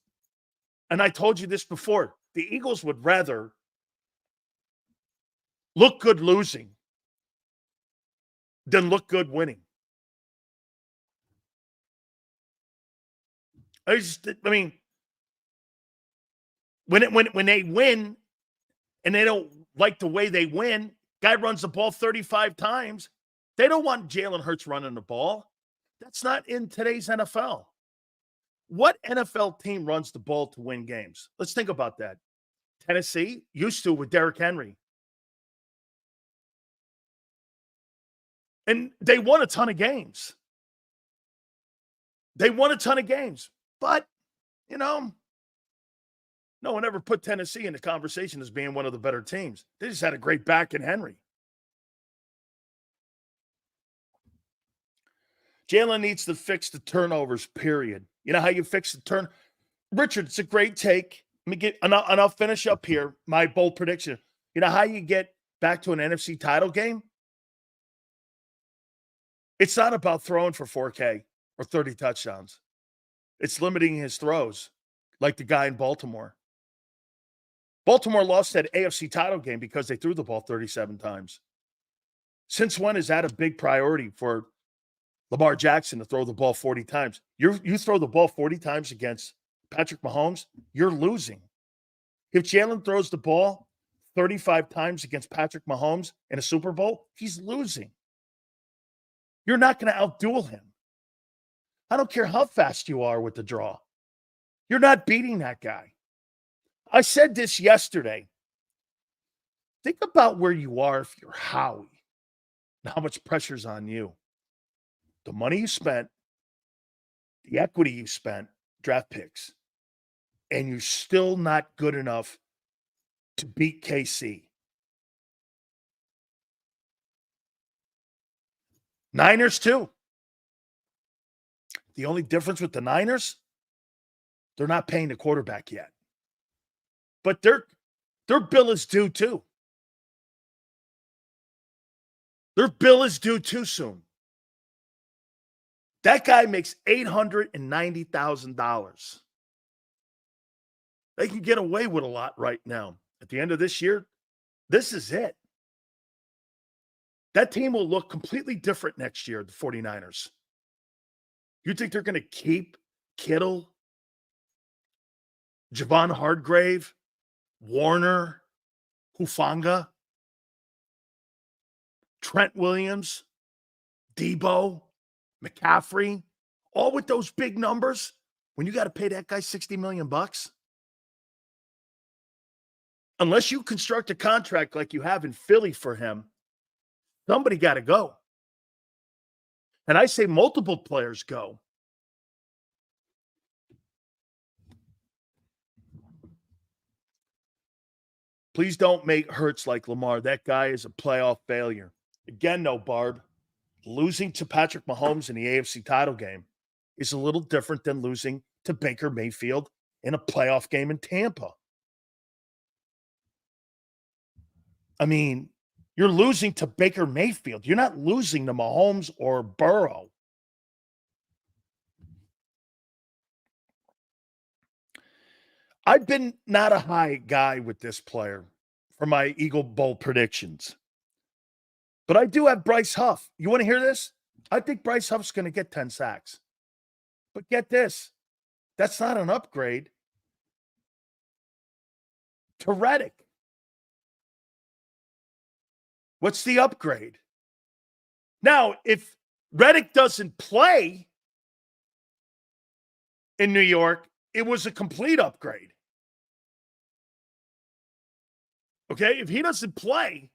and I told you this before, the Eagles would rather look good losing than look good winning. When they win and they don't like the way they win, guy runs the ball 35 times. They don't want Jalen Hurts running the ball. That's not in today's NFL. What NFL team runs the ball to win games? Let's think about that. Tennessee used to with Derrick Henry. And they won a ton of games. But, no one ever put Tennessee in the conversation as being one of the better teams. They just had a great back in Henry. Jalen needs to fix the turnovers, period. You know how you fix the turn? Richard, it's a great take. And I'll finish up here, my bold prediction. You know how you get back to an NFC title game? It's not about throwing for 4K or 30 touchdowns. It's limiting his throws, like the guy in Baltimore. Baltimore lost that AFC title game because they threw the ball 37 times. Since when is that a big priority for Lamar Jackson to throw the ball 40 times? You throw the ball 40 times against Patrick Mahomes, you're losing. If Jalen throws the ball 35 times against Patrick Mahomes in a Super Bowl, he's losing. You're not going to outduel him. I don't care how fast you are with the draw. You're not beating that guy. I said this yesterday. Think about where you are if you're Howie and how much pressure's on you. The money you spent, the equity you spent, draft picks, and you're still not good enough to beat KC. Niners, too. The only difference with the Niners, they're not paying the quarterback yet. But their bill is due, too. Their bill is due too soon. That guy makes $890,000. They can get away with a lot right now. At the end of this year, this is it. That team will look completely different next year, the 49ers. You think they're going to keep Kittle, Javon Hargrave, Warner, Hufanga, Trent Williams, Debo, McCaffrey, all with those big numbers when you got to pay that guy $60 million? Unless you construct a contract like you have in Philly for him, somebody got to go. And I say multiple players go. Please don't make Hurts like Lamar. That guy is a playoff failure. Again, no, Barb. Losing to Patrick Mahomes in the AFC title game is a little different than losing to Baker Mayfield in a playoff game in Tampa. I mean, you're losing to Baker Mayfield. You're not losing to Mahomes or Burrow. I've been not a high guy with this player for my Eagle Bowl predictions. But I do have Bryce Huff. You want to hear this? I think Bryce Huff's going to get 10 sacks. But get this. That's not an upgrade to Reddick. What's the upgrade? Now, if Reddick doesn't play in New York, it was a complete upgrade. Okay? If he doesn't play,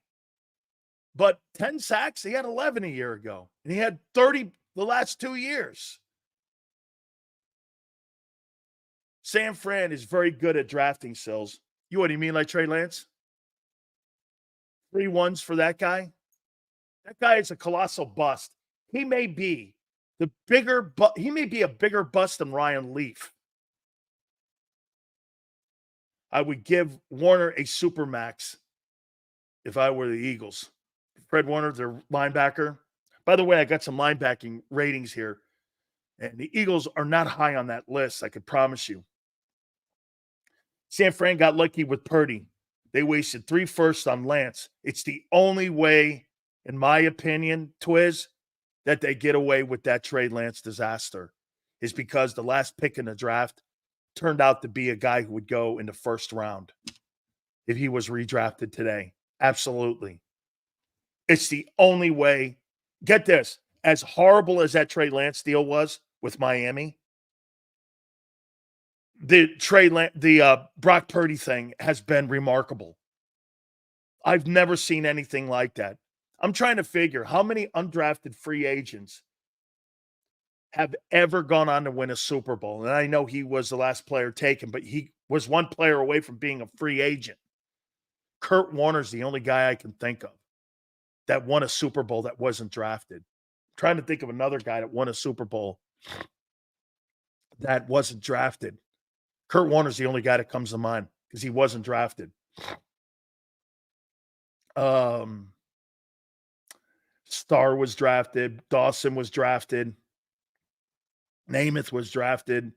but 10 sacks, he had 11 a year ago. And he had 30 the last 2 years. San Fran is very good at drafting, Sills. You what do you mean, like Trey Lance? 3 ones for that guy? That guy is a colossal bust. He may be a bigger bust than Ryan Leaf. I would give Warner a supermax if I were the Eagles. Fred Warner, their linebacker. By the way, I got some linebacking ratings here, and the Eagles are not high on that list, I could promise you. San Fran got lucky with Purdy. They wasted 3 firsts on Lance. It's the only way, in my opinion, Twiz, that they get away with that Trey Lance disaster is because the last pick in the draft turned out to be a guy who would go in the first round if he was redrafted today. Absolutely. It's the only way. Get this. As horrible as that Trey Lance deal was with Miami, the Brock Purdy thing has been remarkable. I've never seen anything like that. I'm trying to figure how many undrafted free agents have ever gone on to win a Super Bowl. And I know he was the last player taken, but he was one player away from being a free agent. Kurt Warner's the only guy I can think of that won a Super Bowl that wasn't drafted. I'm trying to think of another guy that won a Super Bowl that wasn't drafted. Kurt Warner's the only guy that comes to mind because he wasn't drafted. Starr was drafted. Dawson was drafted. Namath was drafted.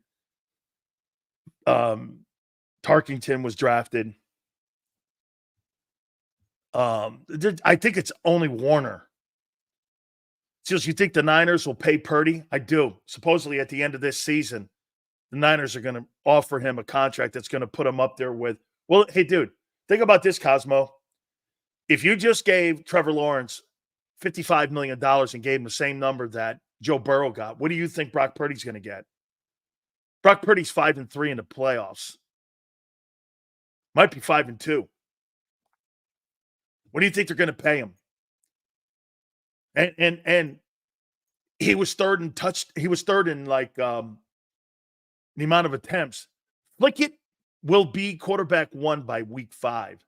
Tarkington was drafted. I think it's only Warner. So you think the Niners will pay Purdy? I do. Supposedly at the end of this season, the Niners are going to offer him a contract that's going to put him up there with, well, hey, dude, think about this, Cosmo. If you just gave Trevor Lawrence $55 million and gave him the same number that Joe Burrow got, what do you think Brock Purdy's going to get? Brock Purdy's 5-3 in the playoffs. Might be 5-2. What do you think they're going to pay him? And he was third in he was third in like the amount of attempts. Flickett will be quarterback 1 by week 5.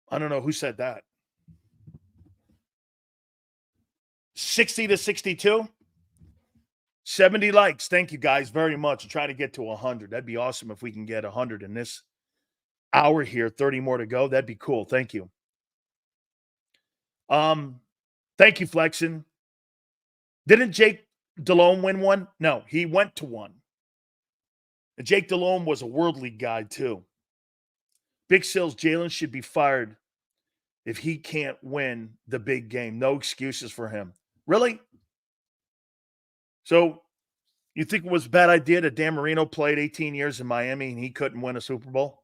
I don't know who said that. 60 to 62. 70 likes. Thank you guys very much. Try to get to 100. That'd be awesome if we can get 100 in this hour here. 30 more to go. That'd be cool. Thank you. Thank you, Flexen. Didn't Jake Delhomme win one? No, he went to one. And Jake Delhomme was a worldly guy too. Big Sills, Jalen should be fired if he can't win the big game. No excuses for him. Really? So you think it was a bad idea that Dan Marino played 18 years in Miami and he couldn't win a Super Bowl?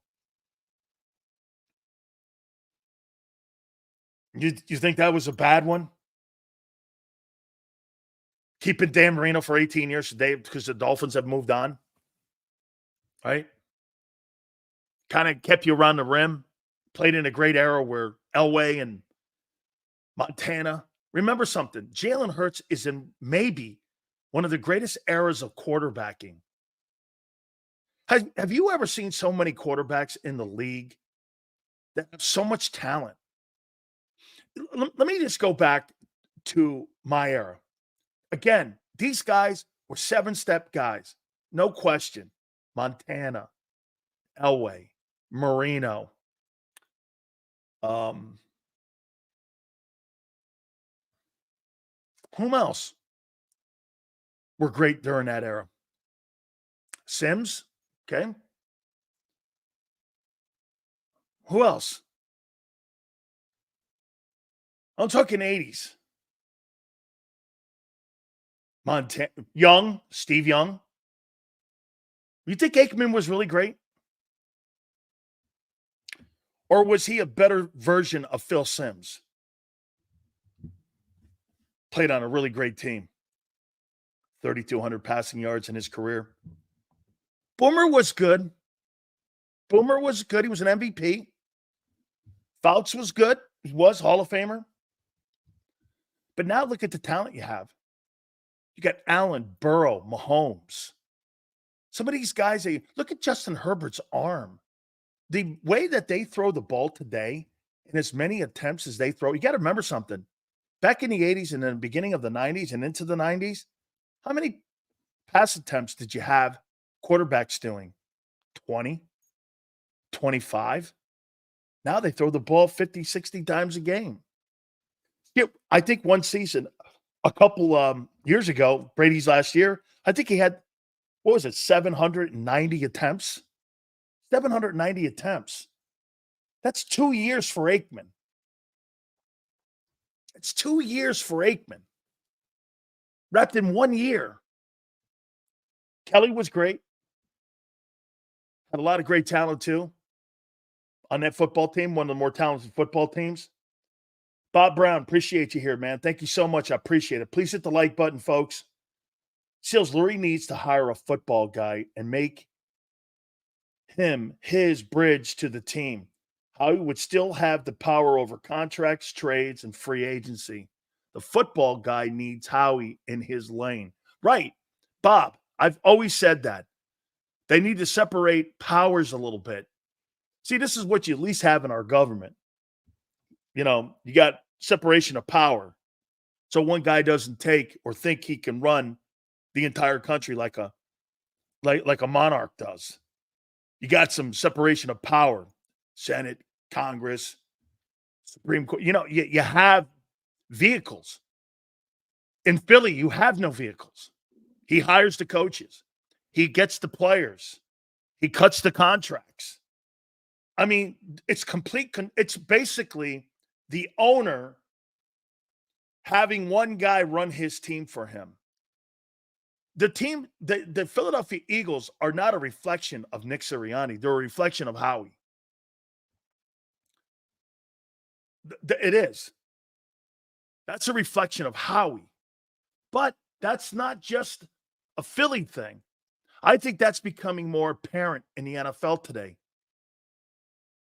You think that was a bad one? Keeping Dan Marino for 18 years today because the Dolphins have moved on? Right? Kind of kept you around the rim. Played in a great era where Elway and Montana. Remember something. Jalen Hurts is in maybe one of the greatest eras of quarterbacking. Have you ever seen so many quarterbacks in the league that have so much talent? Let me just go back to my era. Again, these guys were 7-step guys. No question. Montana, Elway, Marino. Whom else were great during that era? Sims, okay. Who else? I'm talking 80s. Montana, Young, Steve Young. You think Aikman was really great? Or was he a better version of Phil Simms? Played on a really great team. 3,200 passing yards in his career. Boomer was good. He was an MVP. Fouts was good. He was Hall of Famer. But now look at the talent you have. You got Allen, Burrow, Mahomes. Some of these guys, look at Justin Herbert's arm. The way that they throw the ball today, in as many attempts as they throw, you got to remember something. Back in the 80s and then the beginning of the 90s and into the 90s, how many pass attempts did you have quarterbacks doing? 20? 25? Now they throw the ball 50, 60 times a game. Yeah, I think one season, a couple years ago, Brady's last year, I think he had, 790 attempts? 790 attempts. That's 2 years for Aikman. It's 2 years for Aikman. Wrapped in 1 year. Kelly was great. Had a lot of great talent, too, on that football team, one of the more talented football teams. Bob Brown, appreciate you here, man. Thank you so much. I appreciate it. Please hit the like button, folks. Seals, Lurie needs to hire a football guy and make him his bridge to the team. Howie would still have the power over contracts, trades, and free agency. The football guy needs Howie in his lane. Right. Bob, I've always said that. They need to separate powers a little bit. See, this is what you at least have in our government. You know, you got separation of power. So one guy doesn't take or think he can run the entire country like a monarch does. You got some separation of power. Senate, Congress, Supreme Court. You know, you have vehicles. In Philly, you have no vehicles. He hires the coaches. He gets the players. He cuts the contracts. I mean, it's complete. It's basically the owner having one guy run his team for him. The team, the Philadelphia Eagles are not a reflection of Nick Sirianni. They're a reflection of Howie. It is. That's a reflection of Howie. But that's not just a Philly thing. I think that's becoming more apparent in the NFL today.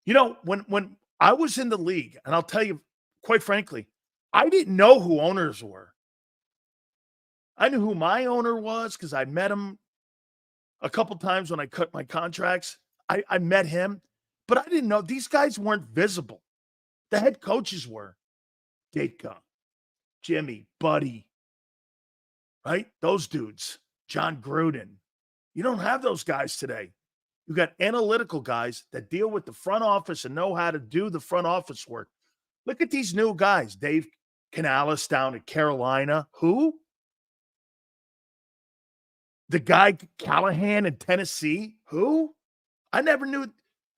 You know, when I was in the league, and I'll tell you, quite frankly, I didn't know who owners were. I knew who my owner was because I met him a couple times when I cut my contracts. I met him, but I didn't know these guys weren't visible. The head coaches were Ditka, Jimmy, Buddy, right? Those dudes, John Gruden. You don't have those guys today. You got analytical guys that deal with the front office and know how to do the front office work. Look at these new guys. Dave Canales down at Carolina. Who? The guy Callahan in Tennessee. Who? I never knew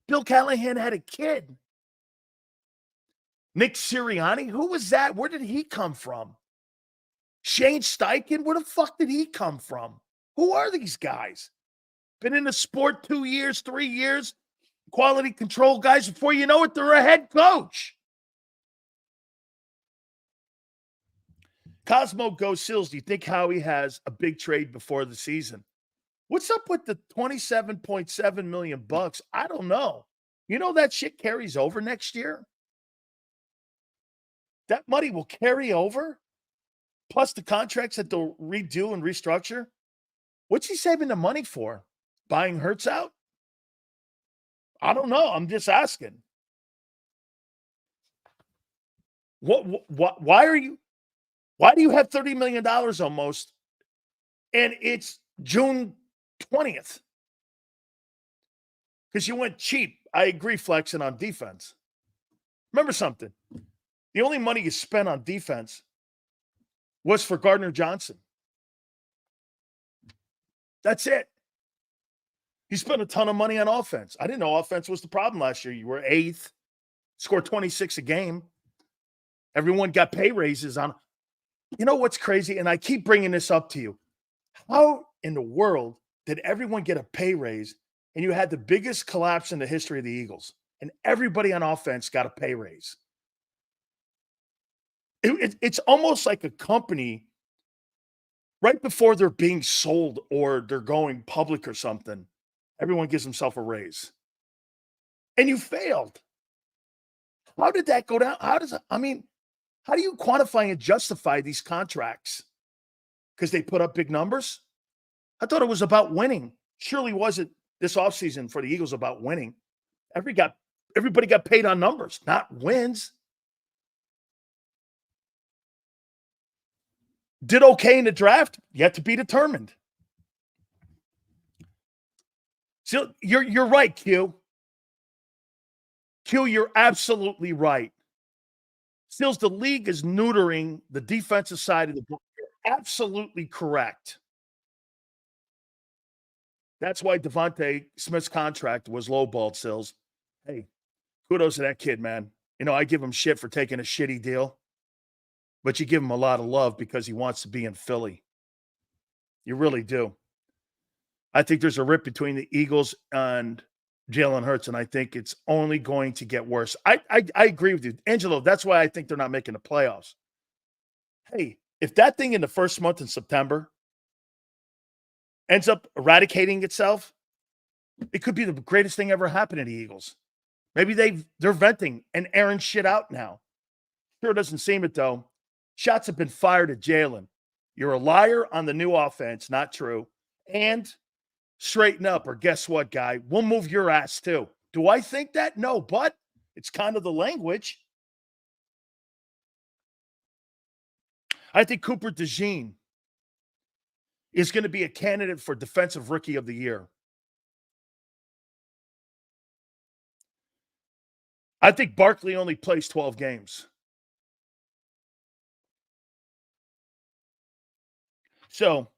Bill Callahan had a kid. Nick Sirianni. Who was that? Where did he come from? Shane Steichen. Where the fuck did he come from? Who are these guys? Been in the sport 2 years, 3 years. Quality control guys. Before you know it, they're a head coach. Cosmo Go Sills, do you think Howie has a big trade before the season? What's up with the $27.7 million bucks? I don't know. You know that shit carries over next year? That money will carry over? Plus the contracts that they'll redo and restructure? What's he saving the money for? Buying Hurts out? I don't know. I'm just asking. Why do you have $30 million almost and it's June 20th? Because you went cheap. I agree, flexing on defense. Remember something. The only money you spent on defense was for Gardner Johnson. That's it. You spent a ton of money on offense. I didn't know offense was the problem last year. You were 8th, scored 26 a game. Everyone got pay raises on. You know what's crazy? And I keep bringing this up to you. How in the world did everyone get a pay raise and you had the biggest collapse in the history of the Eagles and everybody on offense got a pay raise? It's almost like a company right before they're being sold or they're going public or something. Everyone gives himself a raise. And you failed. How did that go down? How do you quantify and justify these contracts? Because they put up big numbers? I thought it was about winning. Surely wasn't this offseason for the Eagles about winning. Everybody got paid on numbers, not wins. Did okay in the draft, yet to be determined. So you're right, Q. Q, you're absolutely right. Stills, the league is neutering the defensive side of the ball. You're absolutely correct. That's why Devontae Smith's contract was lowballed, Sills. Hey, kudos to that kid, man. You know, I give him shit for taking a shitty deal, but you give him a lot of love because he wants to be in Philly. You really do. I think there's a rip between the Eagles and Jalen Hurts, and I think it's only going to get worse. I agree with you. Angelo, that's why I think they're not making the playoffs. Hey, if that thing in the first month in September ends up eradicating itself, it could be the greatest thing ever happened to the Eagles. Maybe they're venting and airing shit out now. Sure doesn't seem it, though. Shots have been fired at Jalen. You're a liar on the new offense. Not true. And straighten up, or guess what, guy? We'll move your ass, too. Do I think that? No, but it's kind of the language. I think Cooper DeJean is going to be a candidate for Defensive Rookie of the Year. I think Barkley only plays 12 games. So,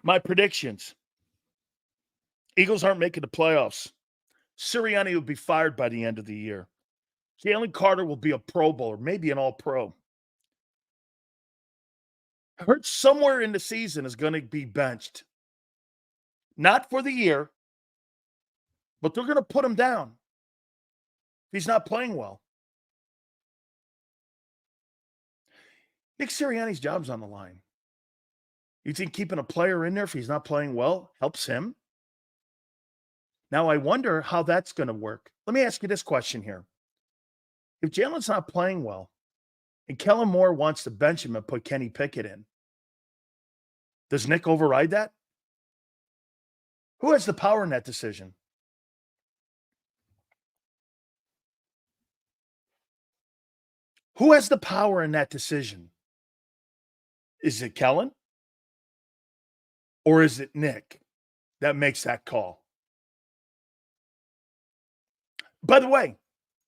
my predictions. Eagles aren't making the playoffs. Sirianni will be fired by the end of the year. Jalen Carter will be a Pro Bowler, maybe an All-Pro. Hurts somewhere in the season is going to be benched. Not for the year, but they're going to put him down. He's not playing well. Nick Sirianni's job's on the line. You think keeping a player in there if he's not playing well helps him? Now, I wonder how that's going to work. Let me ask you this question here. If Jalen's not playing well and Kellen Moore wants to bench him and put Kenny Pickett in, Does Nick override that? Who has the power in that decision? Who has the power in that decision? Is it Kellen? Or is it Nick that makes that call? By the way,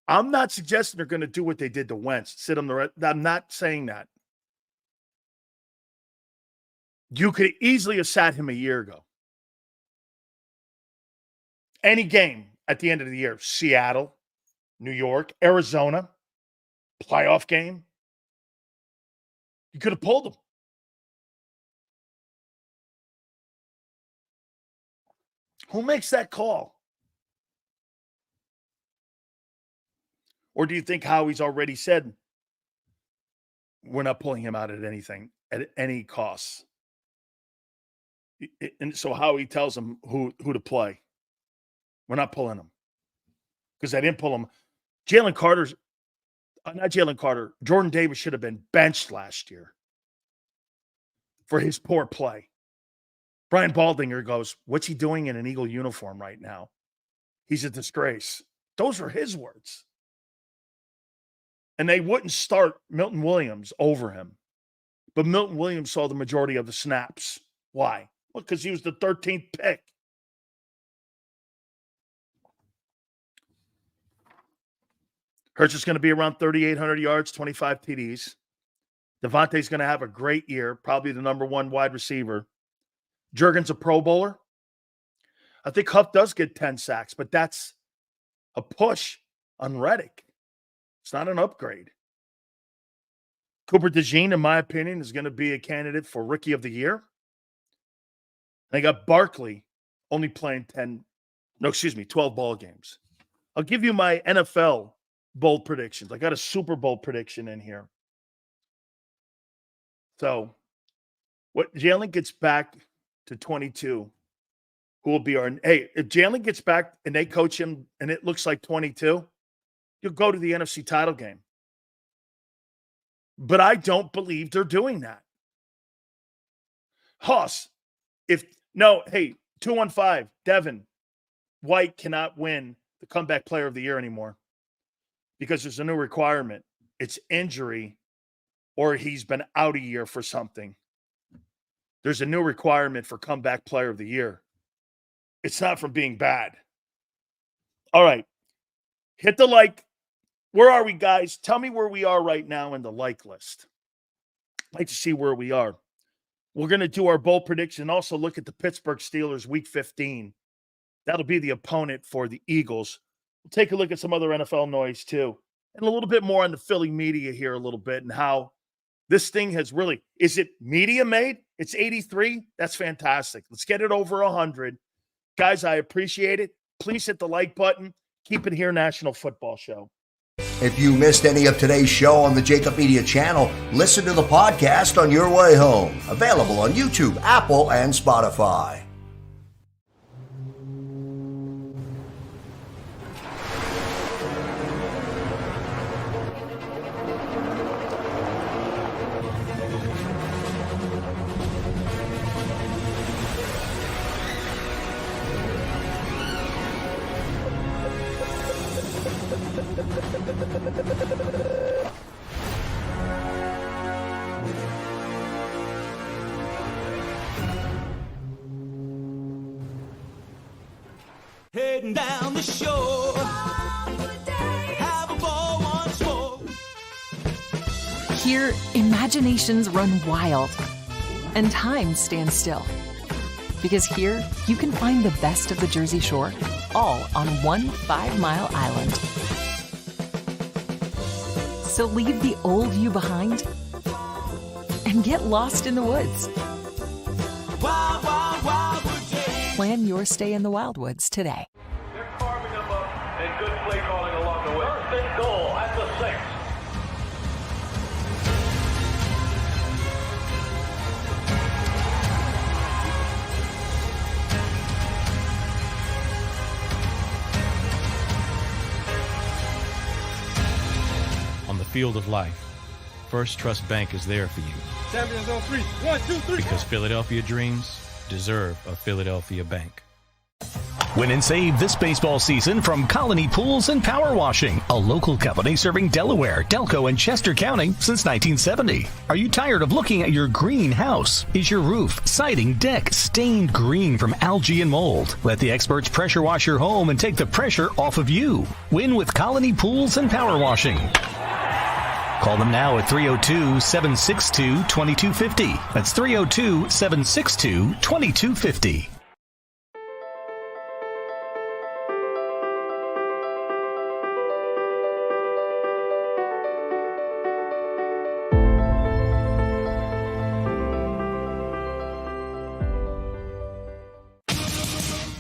I'm not suggesting they're going to do what they did to Wentz. Sit on the red. I'm not saying that. You could easily have sat him a year ago. Any game at the end of the year, Seattle, New York, Arizona, playoff game, you could have pulled him. Who makes that call? Or do you think Howie's already said, we're not pulling him out at anything, at any cost? And so Howie tells him who to play. We're not pulling him. Because I didn't pull him. Jordan Davis should have been benched last year for his poor play. Brian Baldinger goes, what's he doing in an Eagle uniform right now? He's a disgrace. Those were his words. And they wouldn't start Milton Williams over him. But Milton Williams saw the majority of the snaps. Why? Well, because he was the 13th pick. Hurts is going to be around 3,800 yards, 25 TDs. Devontae's going to have a great year, probably the number one wide receiver. Jurgen's a Pro Bowler. I think Huff does get 10 sacks, but that's a push on Reddick. It's not an upgrade. Cooper DeJean, in my opinion, is going to be a candidate for Rookie of the Year. They got Barkley only playing 12 ball games. I'll give you my NFL bold predictions. I got a Super Bowl prediction in here. So, what Jalen gets back to 22, who will be our – hey, if Jalen gets back and they coach him and it looks like 22, you'll go to the NFC title game. But I don't believe they're doing that. Hoss, 215, Devin, White cannot win the comeback player of the year anymore because there's a new requirement. It's injury or he's been out a year for something. There's a new requirement for comeback player of the year. It's not from being bad. All right. Hit the like. Where are we, guys? Tell me where we are right now in the like list. I'd like to see where we are. We're going to do our bold prediction and also look at the Pittsburgh Steelers Week 15. That'll be the opponent for the Eagles. We'll take a look at some other NFL noise, too. And a little bit more on the Philly media here a little bit and how this thing has really – is it media made? It's 83? That's fantastic. Let's get it over 100. Guys, I appreciate it. Please hit the like button. Keep it here, National Football Show. If you missed any of today's show on the JAKIB Media channel, listen to the podcast on your way home. Available on YouTube, Apple, and Spotify. Heading down the shore, have a ball once more. Here, imaginations run wild and time stands still. Because here, you can find the best of the Jersey Shore, all on one 5-mile island. So leave the old you behind and get lost in the woods. Wild, wild, wildwood day. Plan your stay in the Wildwoods today. They're carving them up and good play calling along the way. First and goal at the 6. On the field of life, First Trust Bank is there for you. Champions on 3. 1, 2, 3. Because Philadelphia dreams deserve a Philadelphia bank. Win and save this baseball season from Colony Pools and Power Washing, a local company serving Delaware, Delco, and Chester County since 1970. Are you tired of looking at your green house? Is your roof, siding, deck stained green from algae and mold? Let the experts pressure wash your home and take the pressure off of you. Win with Colony Pools and Power Washing. Call them now at 302-762-2250. That's 302-762-2250.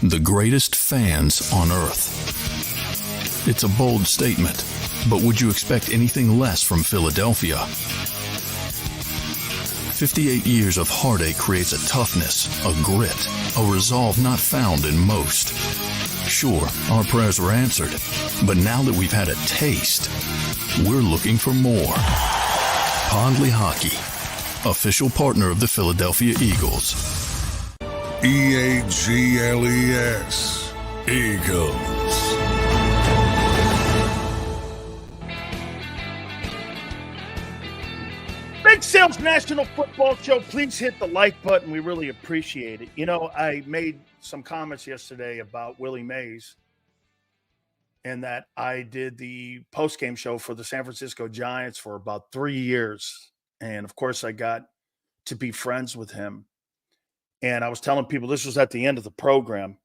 The greatest fans on earth. It's a bold statement, but would you expect anything less from Philadelphia? 58 years of heartache creates a toughness, a grit, a resolve not found in most. Sure, our prayers were answered, but now that we've had a taste, we're looking for more. Pondley Hockey, official partner of the Philadelphia Eagles. EAGLES, Eagles. Big Sales National Football Show. Please hit the like button. We really appreciate it. You know, I made some comments yesterday about Willie Mays and that I did the post-game show for the San Francisco Giants for about 3 years. And, of course, I got to be friends with him. And I was telling people this was at the end of the program,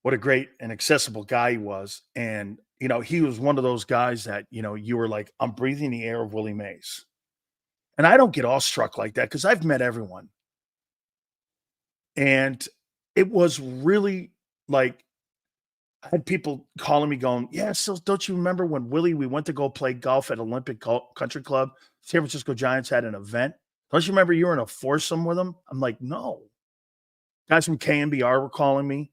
what a great and accessible guy he was. And, you know, he was one of those guys that, you know, you were like, I'm breathing the air of Willie Mays. And I don't get awestruck like that because I've met everyone. And it was really like, I had people calling me going, yeah, so don't you remember when Willie, we went to go play golf at Olympic Country Club? San Francisco Giants had an event. Don't you remember you were in a foursome with him? I'm like, no. Guys from KNBR were calling me.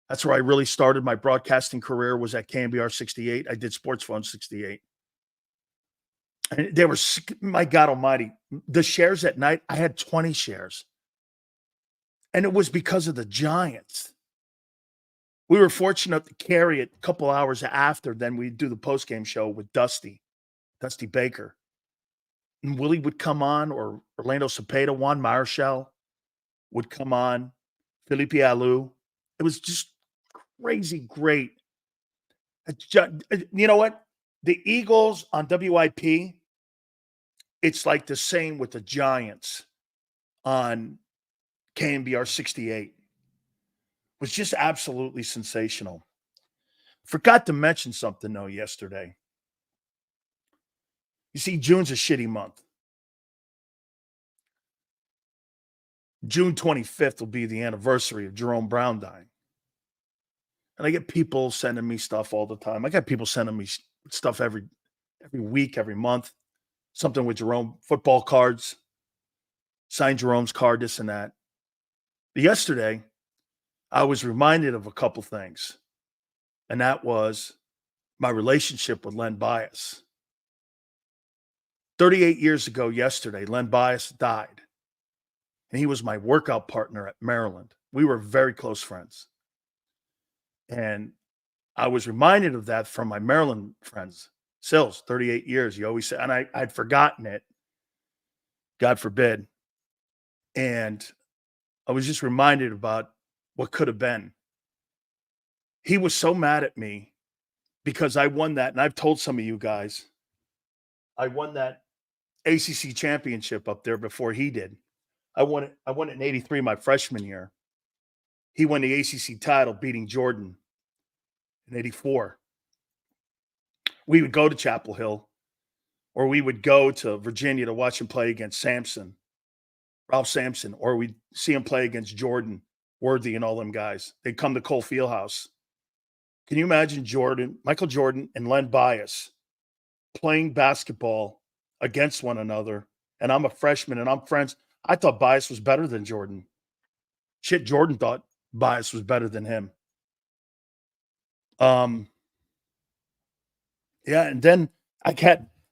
That's where I really started my broadcasting career, was at KNBR 68. I did Sports Phone 68. And they were, my God almighty, the shares at night, I had 20 shares. And it was because of the Giants. We were fortunate to carry it a couple hours after. Then we'd do the postgame show with Dusty Baker. And Willie would come on, or Orlando Cepeda, Juan Marshall would come on, Felipe Alou. It was just crazy great. You know what? The Eagles on WIP, it's like the same with the Giants on KNBR 68. It was just absolutely sensational. Forgot to mention something, though, yesterday. You see, June's a shitty month. June 25th will be the anniversary of Jerome Brown dying. And I get people sending me stuff all the time. I got people sending me stuff every week, every month. Something with Jerome, football cards, sign Jerome's card, this and that. But yesterday, I was reminded of a couple things. And that was my relationship with Len Bias. 38 years ago yesterday, Len Bias died. And he was my workout partner at Maryland. We were very close friends. And I was reminded of that from my Maryland friends. Sills, 38 years, you always say, and I'd forgotten it. God forbid. And I was just reminded about what could have been. He was so mad at me because I won that, and I've told some of you guys, I won that ACC championship up there before he did. I won it in 83, my freshman year. He won the ACC title, beating Jordan in 84. We would go to Chapel Hill, or we would go to Virginia to watch him play against Ralph Sampson, or we'd see him play against Jordan, Worthy, and all them guys. They'd come to Cole Fieldhouse. Can you imagine Michael Jordan and Len Bias playing basketball against one another? And I'm a freshman, and I'm friends. I thought Bias was better than Jordan. Shit, Jordan thought Bias was better than him. Yeah, and then I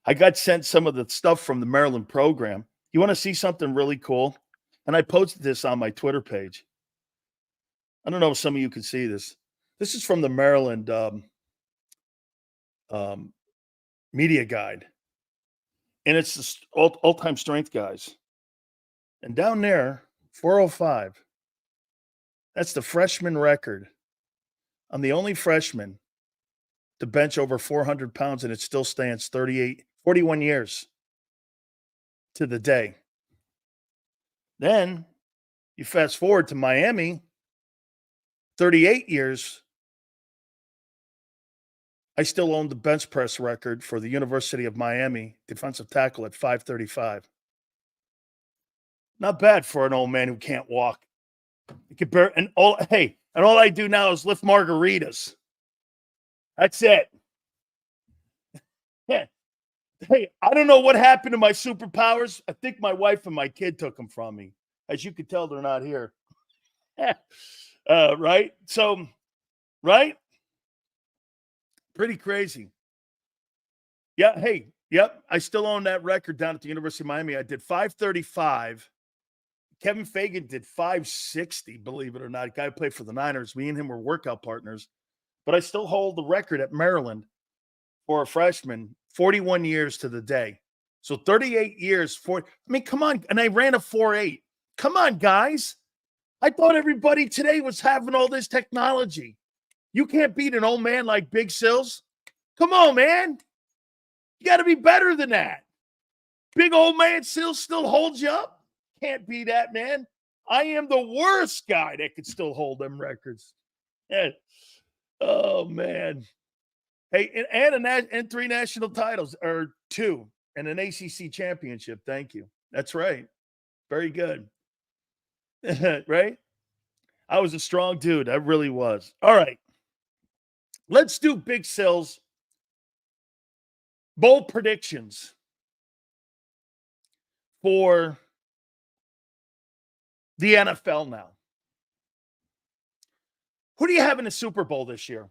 I got sent some of the stuff from the Maryland program. You want to see something really cool? And I posted this on my Twitter page. I don't know if some of you can see this. This is from the Maryland media guide. And it's the all-time strength guys. And down there, 405. That's the freshman record. I'm the only freshman to bench over 400 pounds, and it still stands 41 years to the day. Then you fast forward to Miami, 38 years. I still own the bench press record for the University of Miami defensive tackle at 535. Not bad for an old man who can't walk. You could bear, and all I do now is lift margaritas. That's it. Yeah. Hey, I don't know what happened to my superpowers. I think my wife and my kid took them from me. As you can tell, they're not here. Right? So, right? Pretty crazy. Yeah, hey, yep. I still own that record down at the University of Miami. I did 535. Kevin Fagan did 560, believe it or not. A guy who played for the Niners. Me and him were workout partners. But I still hold the record at Maryland for a freshman, 41 years to the day. So 38 years. Come on. And I ran a 4.8. Come on, guys. I thought everybody today was having all this technology. You can't beat an old man like Big Sills. Come on, man. You got to be better than that. Big old man Sills still holds you up. Can't be that, man. I am the worst guy that could still hold them records. Yeah. Oh, man. Hey, and 3 national titles, or 2, and an ACC championship. Thank you. That's right. Very good. Right? I was a strong dude. I really was. All right. Let's do Big Sills bold predictions for the NFL now. Who do you have in the Super Bowl this year?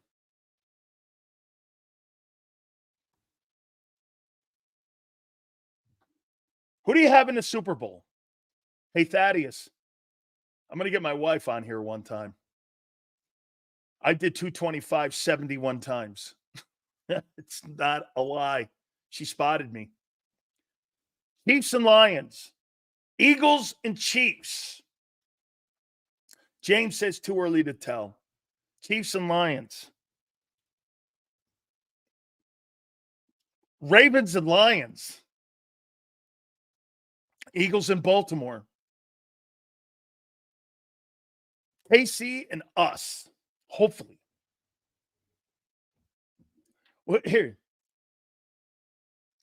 Who do you have in the Super Bowl? Hey, Thaddeus, I'm going to get my wife on here one time. I did 225 71 times. It's not a lie. She spotted me. Chiefs and Lions. Eagles and Chiefs. James says too early to tell. Chiefs and Lions. Ravens and Lions. Eagles and Baltimore. KC and us. Hopefully. Well, here.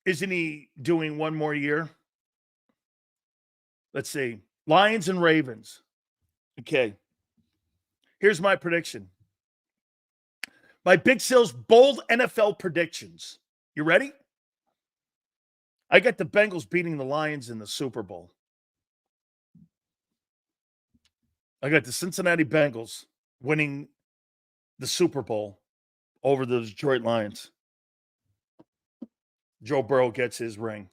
Isn't he doing one more year? Let's see. Lions and Ravens. Okay. Here's my prediction. My Big Sills bold NFL predictions. You ready? I got the Bengals beating the Lions in the Super Bowl. I got the Cincinnati Bengals winning the Super Bowl over the Detroit Lions. Joe Burrow gets his ring.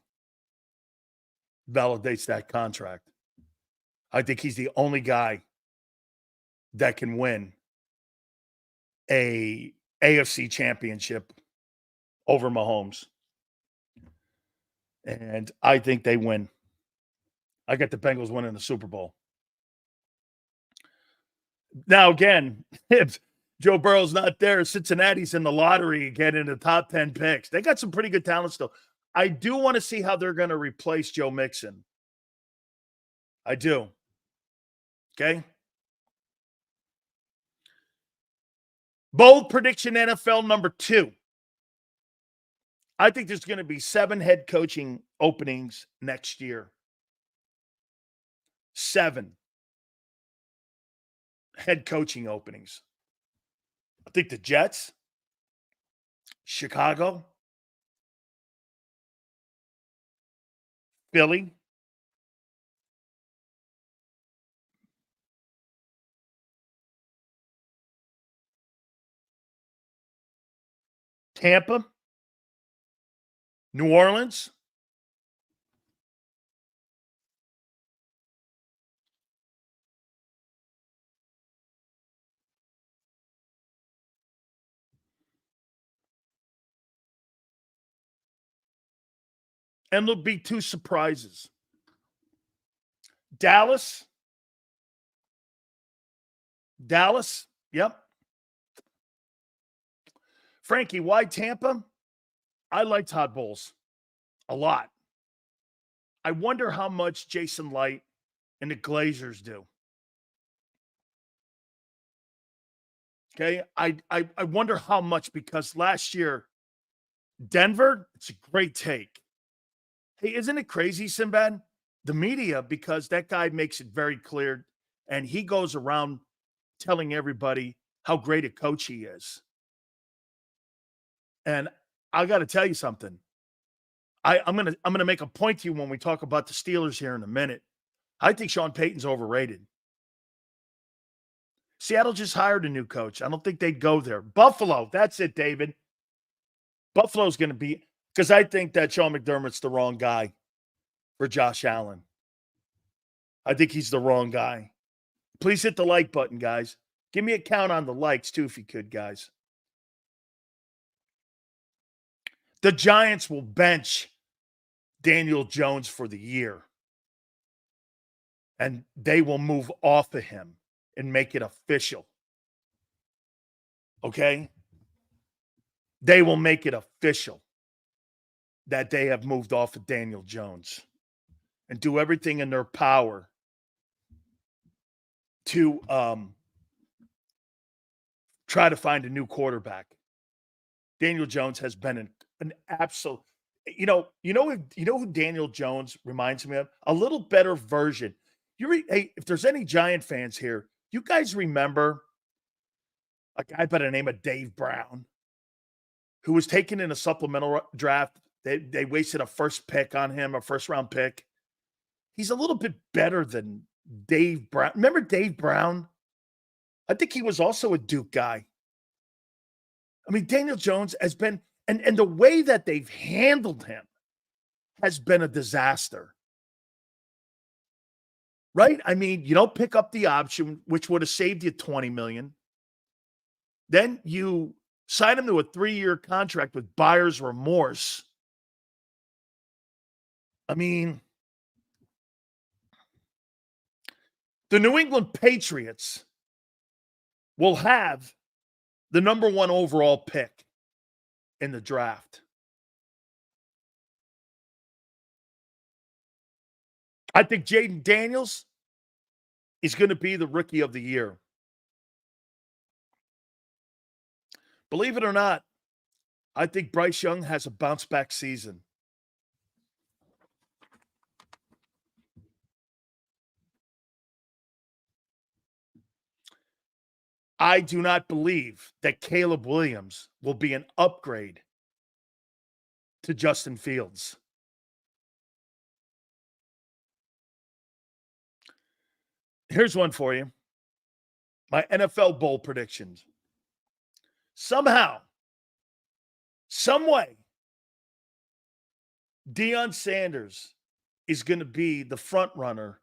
Validates that contract. I think he's the only guy that can win a AFC championship over Mahomes. And I think they win. I got the Bengals winning the Super Bowl. Now, again, if Joe Burrow's not there, Cincinnati's in the lottery again in the top 10 picks. They got some pretty good talent still. I do want to see how they're going to replace Joe Mixon. I do. Okay? Bold prediction NFL number 2. I think there's going to be 7 head coaching openings next year. 7 head coaching openings. I think the Jets, Chicago, Philly, Tampa, New Orleans. And there'll be two surprises. Dallas. Yep. Frankie, why Tampa? I like Todd Bowles a lot. I wonder how much Jason Light and the Glazers do. Okay, I wonder how much, because last year, Denver, it's a great take. Hey, isn't it crazy, Sinbad? The media, because that guy makes it very clear, and he goes around telling everybody how great a coach he is. And I got to tell you something. I'm gonna make a point to you when we talk about the Steelers here in a minute. I think Sean Payton's overrated. Seattle just hired a new coach. I don't think they'd go there. Buffalo, that's it, David. Buffalo's going to be, because I think that Sean McDermott's the wrong guy for Josh Allen. I think he's the wrong guy. Please hit the like button, guys. Give me a count on the likes, too, if you could, guys. The Giants will bench Daniel Jones for the year. And they will move off of him and make it official. Okay? They will make it official that they have moved off of Daniel Jones and do everything in their power to try to find a new quarterback. Daniel Jones has been an absolute, you know who Daniel Jones reminds me of? A little better version. Hey, if there's any Giant fans here, you guys remember a guy by the name of Dave Brown, who was taken in a supplemental draft? They wasted a first-round pick. He's a little bit better than Dave Brown. Remember Dave Brown? I think he was also a Duke guy. I mean, Daniel Jones has been, and the way that they've handled him has been a disaster. Right? I mean, you don't pick up the option, which would have saved you $20 million. Then you sign him to a 3-year contract with buyer's remorse. I mean, the New England Patriots will have the number 1 overall pick in the draft. I think Jaden Daniels is going to be the rookie of the year. Believe it or not, I think Bryce Young has a bounce-back season. I do not believe that Caleb Williams will be an upgrade to Justin Fields. Here's one for you. My NFL bowl predictions. Somehow, some way, Deion Sanders is going to be the front runner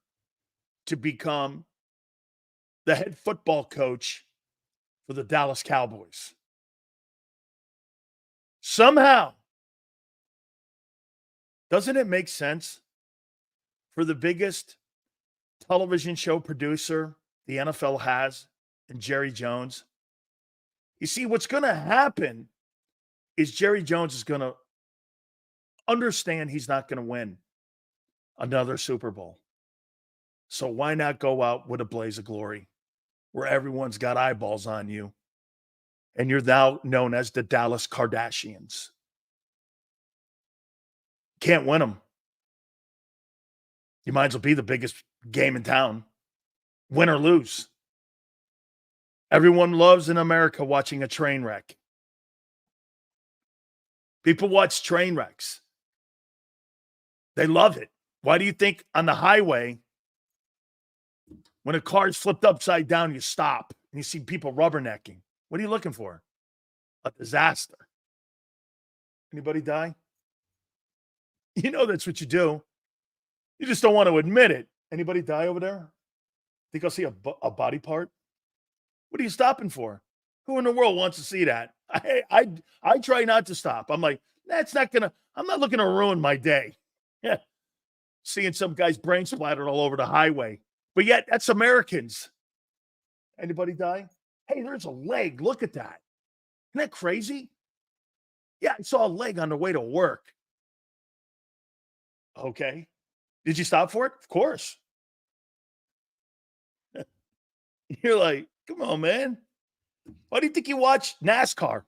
to become the head football coach for the Dallas Cowboys. Somehow. Doesn't it make sense for the biggest television show producer the NFL has, and Jerry Jones? You see, what's going to happen is Jerry Jones is going to understand he's not going to win another Super Bowl. So why not go out with a blaze of glory where everyone's got eyeballs on you, and you're now known as the Dallas Kardashians? Can't win them. You might as well be the biggest game in town. Win or lose. Everyone loves in America watching a train wreck. People watch train wrecks. They love it. Why do you think on the highway, when a car is flipped upside down, you stop and you see people rubbernecking? What are you looking for? A disaster. Anybody die? You know that's what you do. You just don't want to admit it. Anybody die over there? Think I'll see a body part? What are you stopping for? Who in the world wants to see that? I try not to stop. I'm like, I'm not looking to ruin my day. Yeah. Seeing some guy's brain splattered all over the highway. But yet, that's Americans. Anybody die? Hey, there's a leg. Look at that. Isn't that crazy? Yeah, I saw a leg on the way to work. Okay. Did you stop for it? Of course. You're like, come on, man. Why do you think you watch NASCAR?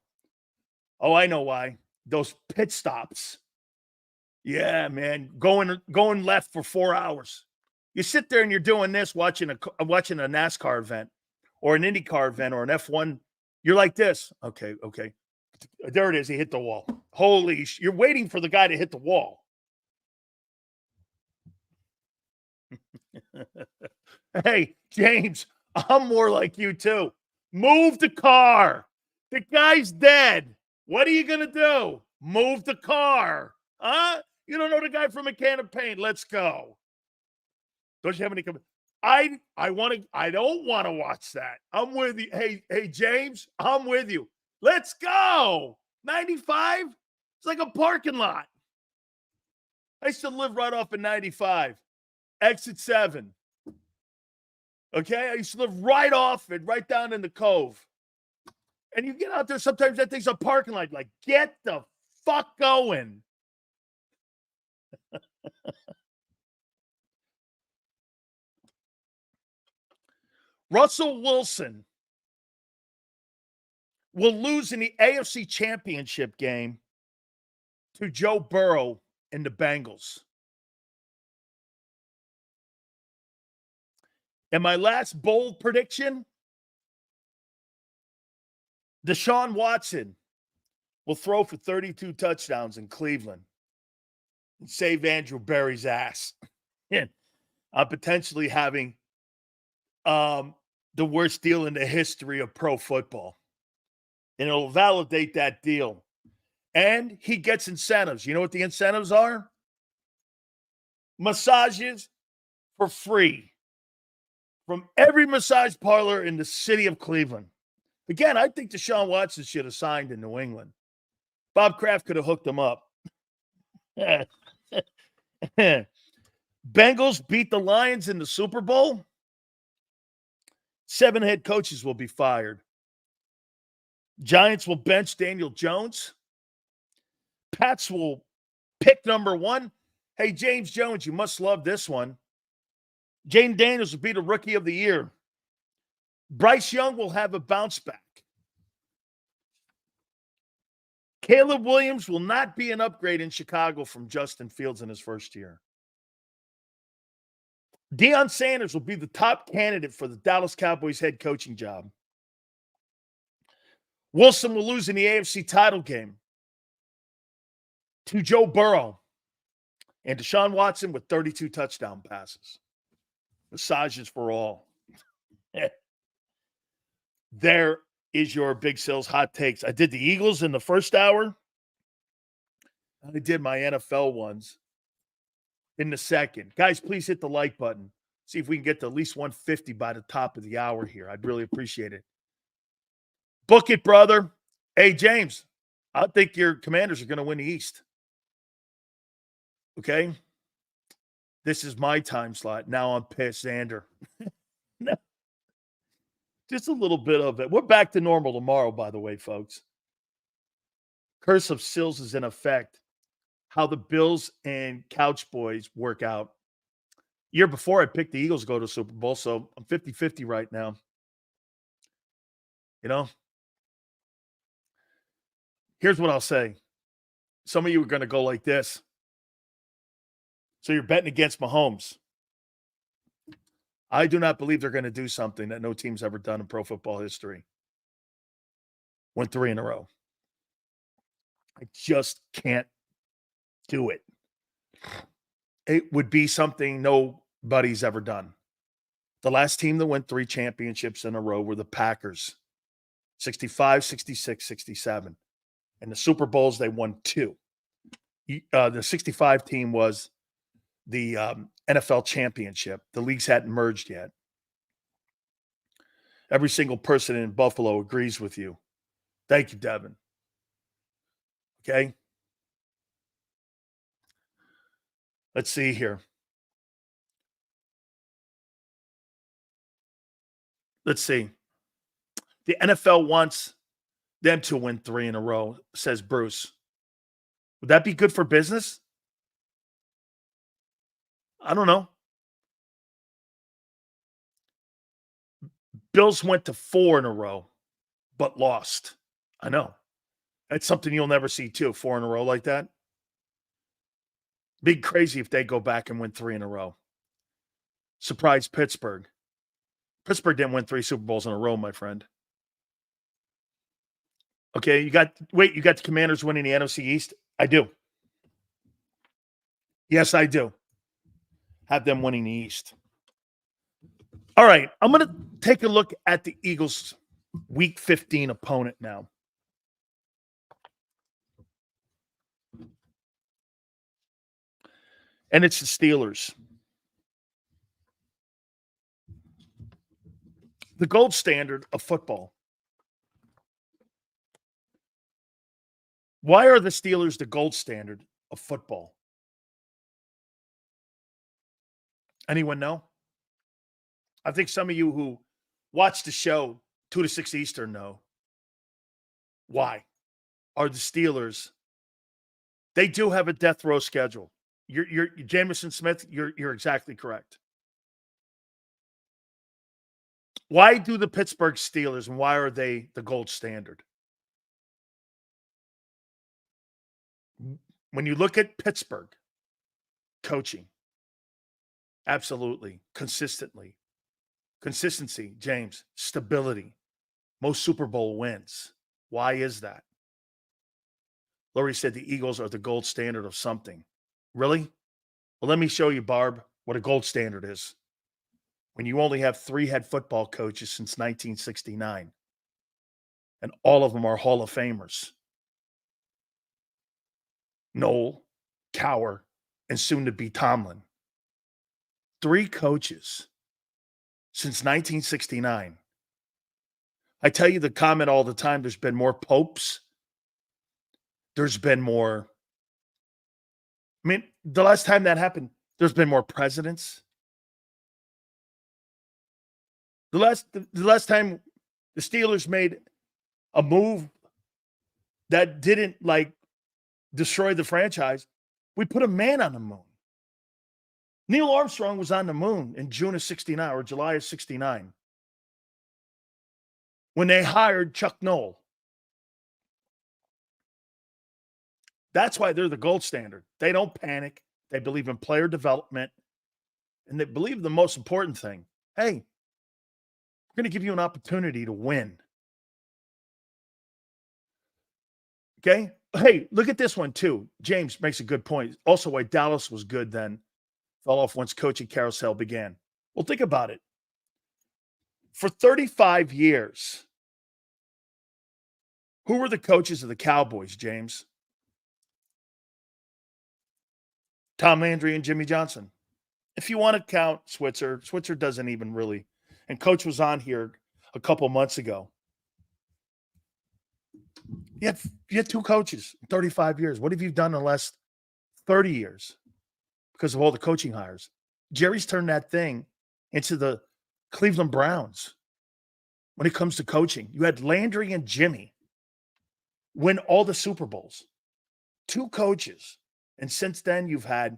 Oh, I know why. Those pit stops. Yeah, man. Going left for 4 hours. You sit there and you're doing this, watching a NASCAR event or an IndyCar event or an F1. You're like this. Okay. There it is. He hit the wall. You're waiting for the guy to hit the wall. Hey, James, I'm more like you too. Move the car. The guy's dead. What are you going to do? Move the car. Huh? You don't know the guy from a can of paint. Let's go. Don't you have any I don't want to watch that. I'm with you. Hey, James, I'm with you. Let's go. 95? It's like a parking lot. I used to live right off of 95. Exit 7. Okay? I used to live right off it, right down in the Cove. And you get out there, sometimes that thing's a parking lot. Like, get the fuck going. Russell Wilson will lose in the AFC Championship game to Joe Burrow and the Bengals. And my last bold prediction, Deshawn Watson will throw for 32 touchdowns in Cleveland and save Andrew Berry's ass. And I'm potentially having the worst deal in the history of pro football. And it'll validate that deal. And he gets incentives. You know what the incentives are? Massages for free from every massage parlor in the city of Cleveland. Again, I think Deshaun Watson should have signed in New England. Bob Kraft could have hooked him up. Bengals beat the Lions in the Super Bowl. 7 head coaches will be fired. Giants will bench Daniel Jones. Pats will pick number 1. Hey, James Jones, you must love this one. Jaden Daniels will be the Rookie of the Year. Bryce Young will have a bounce back. Caleb Williams will not be an upgrade in Chicago from Justin Fields in his first year. Deion Sanders will be the top candidate for the Dallas Cowboys head coaching job. Wilson will lose in the AFC title game to Joe Burrow and Deshaun Watson with 32 touchdown passes. Massages for all. There is your Big Sales hot takes. I did the Eagles in the first hour. I did my NFL ones in the second. Guys, please hit the like button. See if we can get to at least 150 by the top of the hour here. I'd really appreciate it. Book it, brother. Hey, James, I think your Commanders are going to win the East. Okay? This is my time slot. Now I'm pissed, Xander. No. Just a little bit of it. We're back to normal tomorrow, by the way, folks. Curse of Sills is in effect. How the Bills and Couch Boys work out. Year before, I picked the Eagles to go to the Super Bowl, so I'm 50-50 right now. You know? Here's what I'll say. Some of you are going to go like this. So you're betting against Mahomes. I do not believe they're going to do something that no team's ever done in pro football history. Went 3 in a row. I just can't do it. It would be something nobody's ever done. The last team that went 3 championships in a row were the Packers. 65, 66, 67. And the Super Bowls, they won 2. The 65 team was the NFL championship. The leagues hadn't merged yet. Every single person in Buffalo agrees with you. Thank you, Devin. Okay. Let's see here. Let's see. The NFL wants them to win 3 in a row, says Bruce. Would that be good for business? I don't know. Bills went to 4 in a row, but lost. I know. That's something you'll never see, too, 4 in a row like that. Big crazy if they go back and win 3 in a row. Surprise Pittsburgh. Pittsburgh didn't win 3 Super Bowls in a row, my friend. Okay, you got the Commanders winning the NFC East? I do. Yes, I do. Have them winning the East. All right, I'm going to take a look at the Eagles' Week 15 opponent now. And it's the Steelers. The gold standard of football. Why are the Steelers the gold standard of football? Anyone know? I think some of you who watch the show 2 to 6 Eastern know. Why are the Steelers? They do have a death row schedule. You're Jameson Smith, you're exactly correct. Why do the Pittsburgh Steelers and why are they the gold standard? When you look at Pittsburgh coaching, absolutely, consistently. Consistency, James, stability, most Super Bowl wins. Why is that? Laurie said the Eagles are the gold standard of something. Really? Well, let me show you, Barb, what a gold standard is. When you only have 3 head football coaches since 1969, and all of them are Hall of Famers. Noel, Cowher, and soon to be Tomlin. 3 coaches since 1969. I tell you the comment all the time, there's been more popes. There's been more. I mean, the last time that happened, there's been more presidents. The last time the Steelers made a move that didn't destroy the franchise, we put a man on the moon. Neil Armstrong was on the moon in June of 69 or July of 69 when they hired Chuck Noll. That's why they're the gold standard. They don't panic. They believe in player development. And they believe the most important thing, hey, we're going to give you an opportunity to win. Okay? Hey, look at this one too. James makes a good point. Also why Dallas was good then. Fell off once coaching carousel began. Well, think about it. For 35 years, who were the coaches of the Cowboys, James? Tom Landry and Jimmy Johnson. If you want to count Switzer doesn't even really. And Coach was on here a couple months ago. You had 2 coaches in 35 years. What have you done in the last 30 years? Because of all the coaching hires. Jerry's turned that thing into the Cleveland Browns when it comes to coaching. You had Landry and Jimmy win all the Super Bowls. 2 coaches. And since then, you've had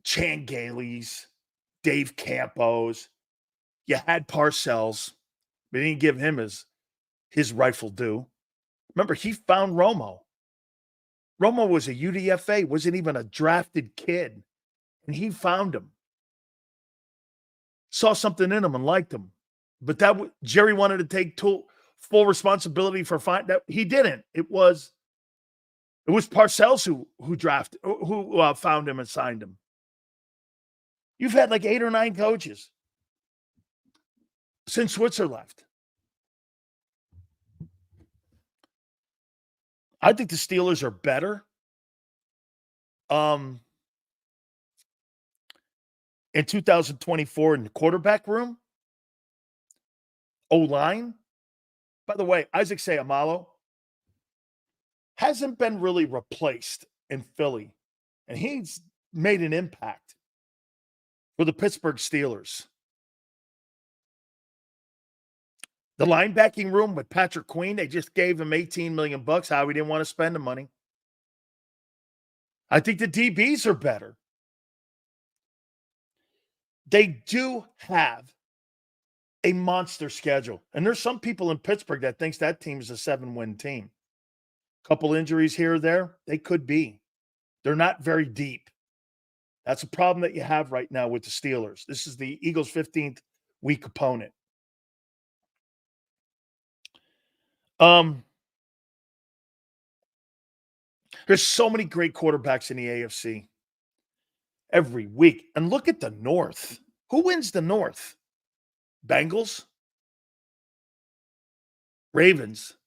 Chan Gailey's, Dave Campos. You had Parcells. They didn't give him his rightful due. Remember, he found Romo. Romo was a UDFA, wasn't even a drafted kid. And he found him. Saw something in him and liked him. But Jerry wanted to take full responsibility for finding that. He didn't. It was Parcells who found him and signed him. You've had 8 or 9 coaches since Switzer left. I think the Steelers are better. In 2024 in the quarterback room, O-line. By the way, Isaac Seumalo hasn't been really replaced in Philly, and he's made an impact for the Pittsburgh Steelers. The linebacking room with Patrick Queen, they just gave him $18 million. Howie didn't want to spend the money. I think the DBs are better. They do have a monster schedule. And there's some people in Pittsburgh that thinks that team is a 7-win team. Couple injuries here or there, they could be. They're not very deep. That's a problem that you have right now with the Steelers. This is the Eagles' 15th week opponent. There's so many great quarterbacks in the AFC every week. And look at the North. Who wins the North? Bengals, Ravens,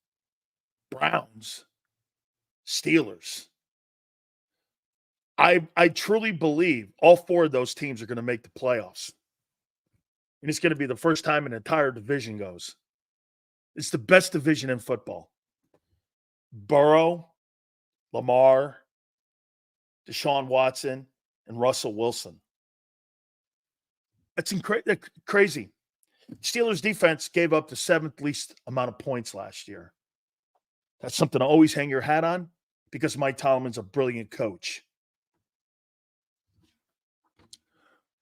Browns, Steelers. I truly believe all four of those teams are going to make the playoffs. And it's going to be the first time an entire division goes. It's the best division in football. Burrow, Lamar, Deshaun Watson, and Russell Wilson. That's crazy. Steelers defense gave up the 7th least amount of points last year. That's something to always hang your hat on because Mike Tomlin's a brilliant coach.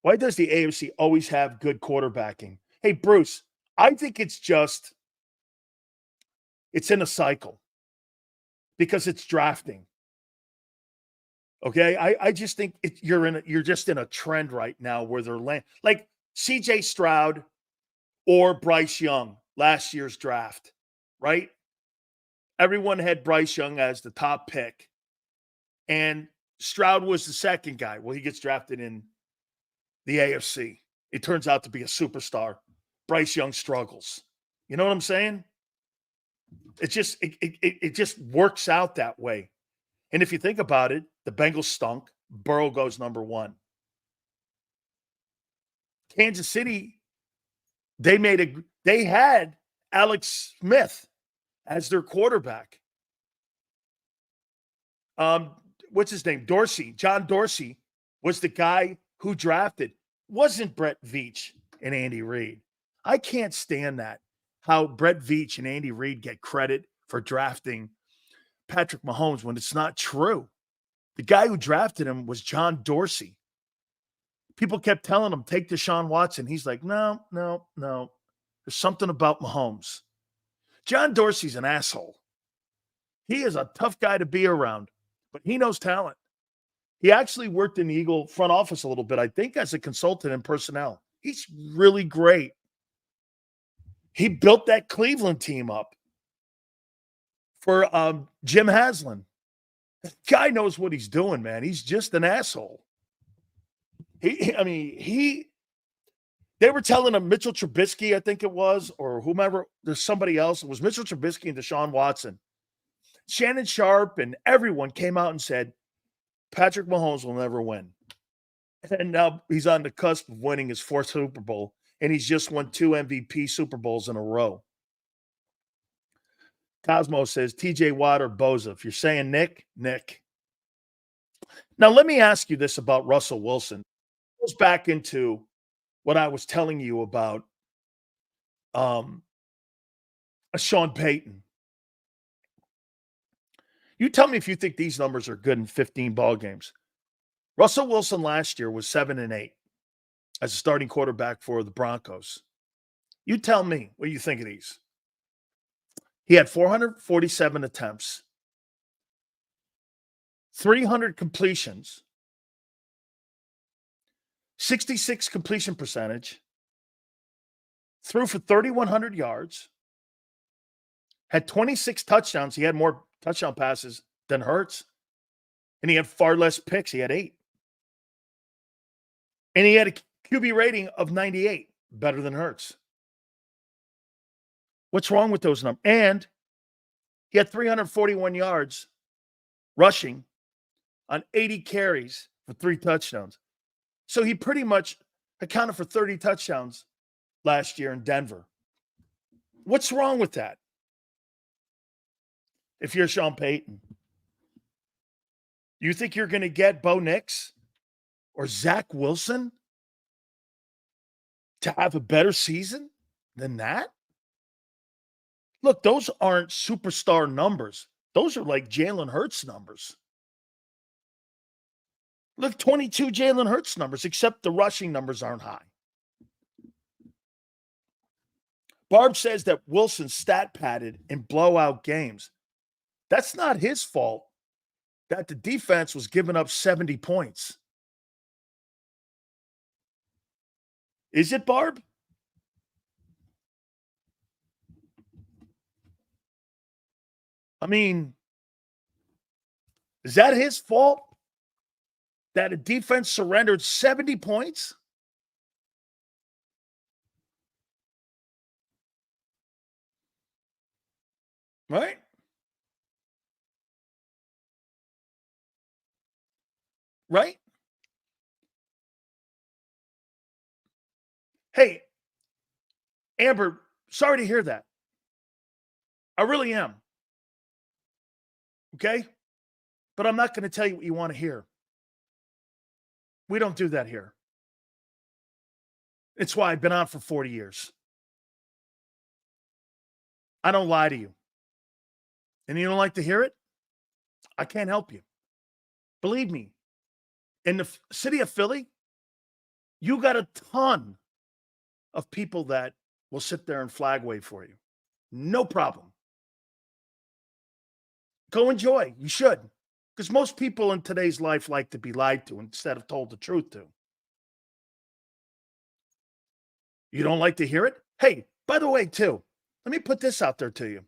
Why does the AFC always have good quarterbacking? Hey, Bruce, I think it's in a cycle because it's drafting. Okay, I just think you're just in a trend right now where they're like C.J. Stroud or Bryce Young last year's draft, right? Everyone had Bryce Young as the top pick, and Stroud was the second guy. Well, he gets drafted in the AFC. It turns out to be a superstar. Bryce Young struggles. You know what I'm saying? It just works out that way. And if you think about it, the Bengals stunk. Burrow goes number 1. Kansas City, they had Alex Smith as their quarterback. What's his name? Dorsey. John Dorsey was the guy who drafted. Wasn't Brett Veach and Andy Reid. I can't stand that. How Brett Veach and Andy Reid get credit for drafting Patrick Mahomes when it's not true. The guy who drafted him was John Dorsey. People kept telling him, take Deshaun Watson. He's like, no. There's something about Mahomes. John Dorsey's an asshole. He is a tough guy to be around, but he knows talent. He actually worked in the Eagle front office a little bit, I think, as a consultant in personnel. He's really great. He built that Cleveland team up for Jim Haslam. That guy knows what he's doing, man. He's just an asshole. They were telling him Mitchell Trubisky, I think it was, or whomever, there's somebody else. It was Mitchell Trubisky and Deshaun Watson. Shannon Sharp and everyone came out and said, Patrick Mahomes will never win. And now he's on the cusp of winning his 4th Super Bowl, and he's just won 2 MVP Super Bowls in a row. Cosmo says, TJ Watt or Boza. If you're saying Nick. Now, let me ask you this about Russell Wilson. It goes back into what I was telling you about Sean Payton. You tell me if you think these numbers are good in 15 ball games. Russell Wilson last year was 7-8 as a starting quarterback for the Broncos. You tell me what you think of these. He had 447 attempts, 300 completions, 66 completion percentage, threw for 3,100 yards, had 26 touchdowns. He had more touchdown passes than Hurts, and he had far less picks. He had 8. And he had a QB rating of 98, better than Hurts. What's wrong with those numbers? And He had 341 yards rushing on 80 carries for 3 touchdowns. So he pretty much accounted for 30 touchdowns last year in Denver. What's wrong with that? If you're Sean Payton, you think you're going to get Bo Nix or Zach Wilson to have a better season than that? Look, those aren't superstar numbers. Those are like Jalen Hurts numbers. Look, 22 Jalen Hurts numbers, except the rushing numbers aren't high. Barb says that Wilson stat padded in blowout games. That's not his fault that the defense was giving up 70 points. Is it, Barb? I mean, is that his fault that a defense surrendered 70 points? Right? Right? Hey, Amber, sorry to hear that. I really am. Okay? But I'm not going to tell you what you want to hear. We don't do that here. It's why I've been on for 40 years. I don't lie to you. And you don't like to hear it? I can't help you. Believe me, in the city of Philly, you got a ton of people that will sit there and flag wave for you. No problem. Go enjoy. You should. Because most people in today's life like to be lied to instead of told the truth to. You don't like to hear it? Hey, by the way, too, let me put this out there to you.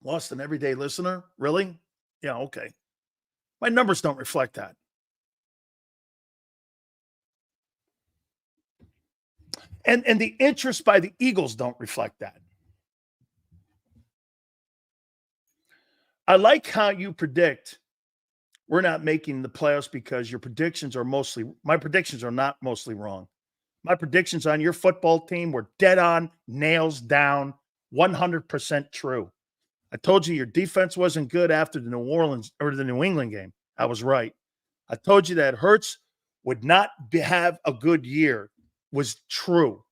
Lost an everyday listener? Really? Yeah, okay. My numbers don't reflect that. And the interest by the Eagles don't reflect that. I like how you predict we're not making the playoffs because your predictions are my predictions are not mostly wrong. My predictions on your football team were dead on, nails down, 100% true. I told you your defense wasn't good after the New England game. I was right. I told you that Hurts would not have a good year. Was true.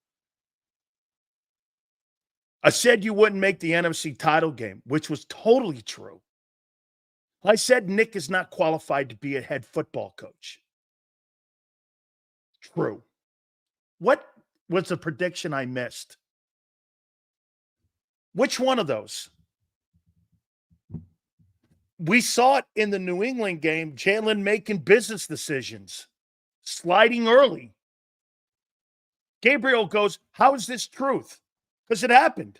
I said you wouldn't make the NFC title game, which was totally true. I said Nick is not qualified to be a head football coach. True. What was the prediction I missed? Which one of those? We saw it in the New England game, Jalen making business decisions, sliding early. Gabriel goes, how is this truth? Because it happened.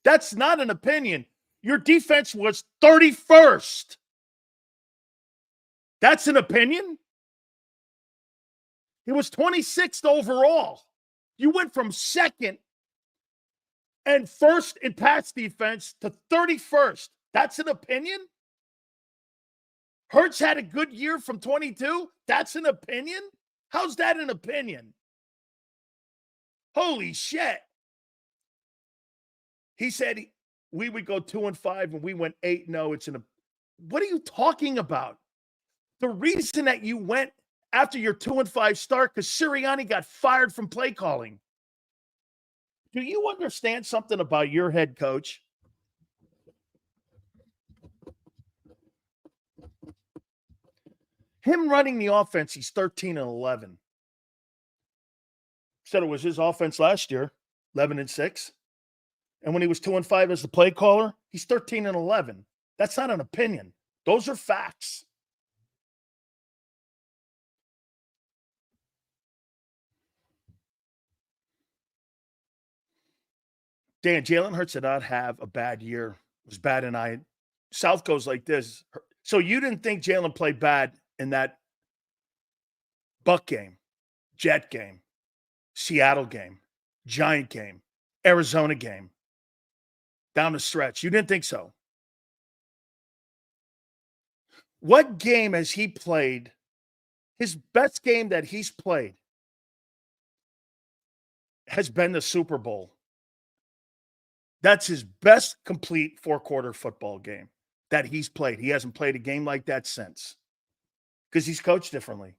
That's not an opinion. Your defense was 31st. That's an opinion? It was 26th overall. You went from second and first in pass defense to 31st. That's an opinion? Hurts had a good year from 22? That's an opinion? How's that an opinion? Holy shit. He said we would go 2-5 and we went 8-0. What are you talking about? The reason that you went after your 2-5 start because Sirianni got fired from play calling. Do you understand something about your head coach? Him running the offense, he's 13-11. Said it was his offense last year, 11-6. And when he was 2-5 as the play caller, he's 13-11. That's not an opinion. Those are facts. Dan, Jalen Hurts did not have a bad year. It was bad, and South goes like this. So you didn't think Jalen played bad in that Buck game, Jet game, Seattle game, Giant game, Arizona game down the stretch. You didn't think so. What game has he played? His best game that he's played has been the Super Bowl. That's his best complete four-quarter football game that he's played. He hasn't played a game like that since because he's coached differently.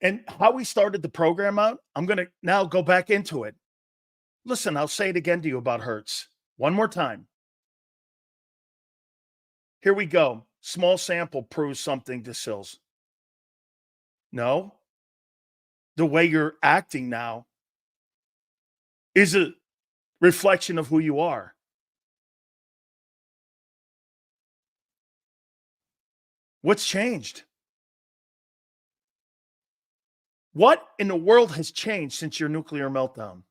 And how we started the program out, I'm going to now go back into it. Listen, I'll say it again to you about Hurts. One more time. Here we go. Small sample proves something to Sills. No. The way you're acting now is a reflection of who you are. What's changed? What in the world has changed since your nuclear meltdown?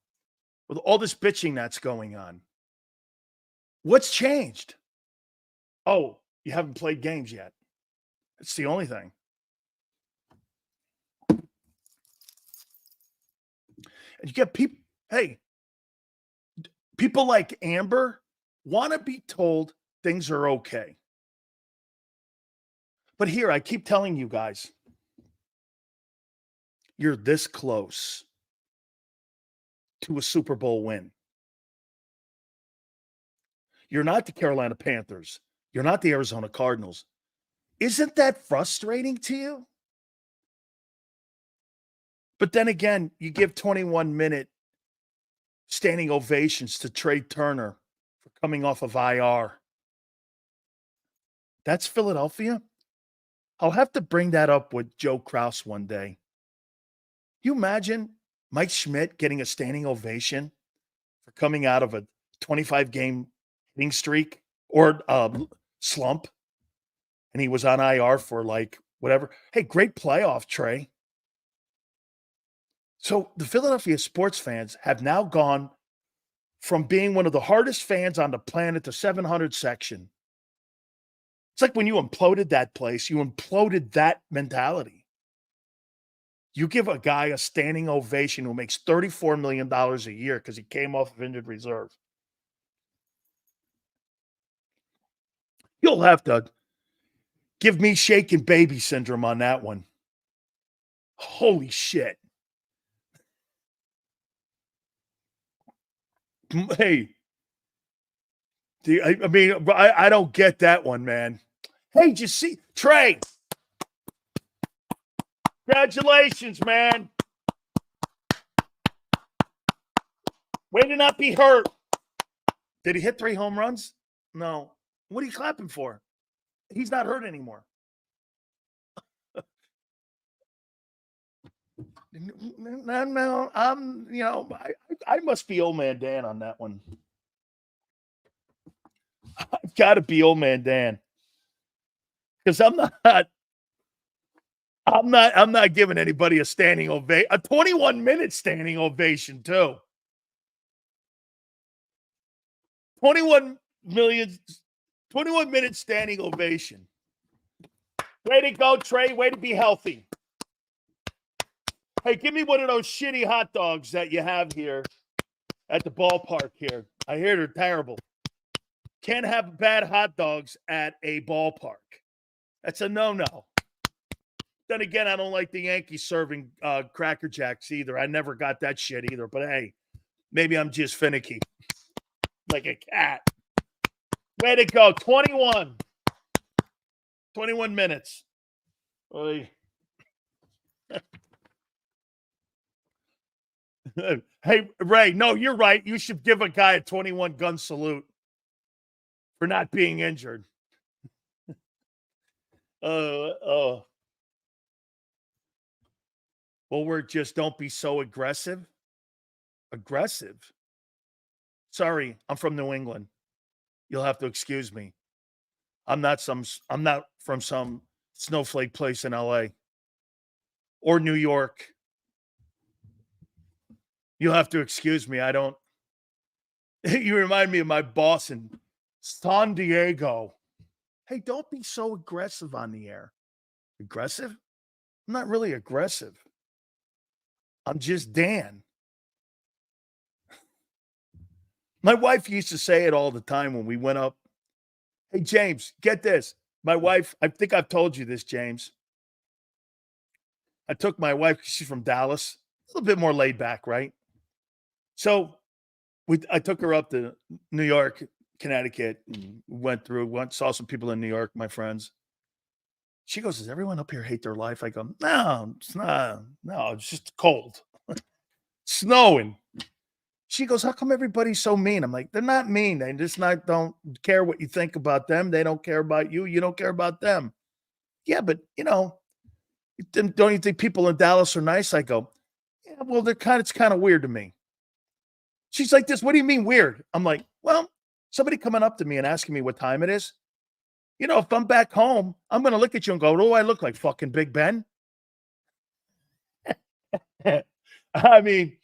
With all this bitching that's going on. What's changed? Oh, you haven't played games yet. It's the only thing. And you get people, hey, people like Amber want to be told things are okay. But here, I keep telling you guys, you're this close to a Super Bowl win. You're not the Carolina Panthers. You're not the Arizona Cardinals. Isn't that frustrating to you? But then again, you give 21-minute standing ovations to Trey Turner for coming off of IR. That's Philadelphia? I'll have to bring that up with Joe Kraus one day. You imagine Mike Schmidt getting a standing ovation for coming out of a 25-game hitting streak or slump, and he was on IR for like whatever. Hey, great playoff, Trey. So the Philadelphia sports fans have now gone from being one of the hardest fans on the planet to 700 section. It's like when you imploded that place, you imploded that mentality. You give a guy a standing ovation who makes $34 million a year because he came off of injured reserve. You'll have to give me shaken baby syndrome on that one. Holy shit. Hey, I don't get that one, man. Hey, did you see Trey? Congratulations, man. Way to not be hurt. Did he hit 3 home runs? No. What are you clapping for? He's not hurt anymore. No, I must be old man Dan on that one. I've got to be old man Dan. Because I'm not giving anybody a standing ovation, a 21-minute standing ovation, too. 21-minute standing ovation. Way to go, Trey. Way to be healthy. Hey, give me one of those shitty hot dogs that you have here at the ballpark here. I hear they're terrible. Can't have bad hot dogs at a ballpark. That's a no-no. Then again, I don't like the Yankees serving Cracker Jacks either. I never got that shit either. But hey, maybe I'm just finicky. Like a cat. Way to go. 21 minutes. Oy. Hey, Ray, no, you're right. You should give a guy a 21-gun salute for not being injured. Well, we're just don't be so aggressive. Aggressive? Sorry, I'm from New England. You'll have to excuse me. I'm not from some snowflake place in LA or New York. You'll have to excuse me. I don't. You remind me of my boss in San Diego. Hey, don't be so aggressive on the air. Aggressive? I'm not really aggressive. I'm just Dan. My wife used to say it all the time when we went up. Hey, James, get this. My wife, I think I've told you this, James. I took my wife, she's from Dallas, a little bit more laid back, right? So I took her up to New York, Connecticut, and saw some people in New York, my friends. She goes, does everyone up here hate their life? I go, no, it's not. No, it's just cold. Snowing. She goes, how come everybody's so mean? I'm like, they're not mean. They just don't care what you think about them. They don't care about you. You don't care about them. Yeah, but, don't you think people in Dallas are nice? I go, yeah, well, it's kind of weird to me. She's like this, what do you mean weird? I'm like, well, somebody coming up to me and asking me what time it is. If I'm back home, I'm going to look at you and go, what do I look like, fucking Big Ben? I mean,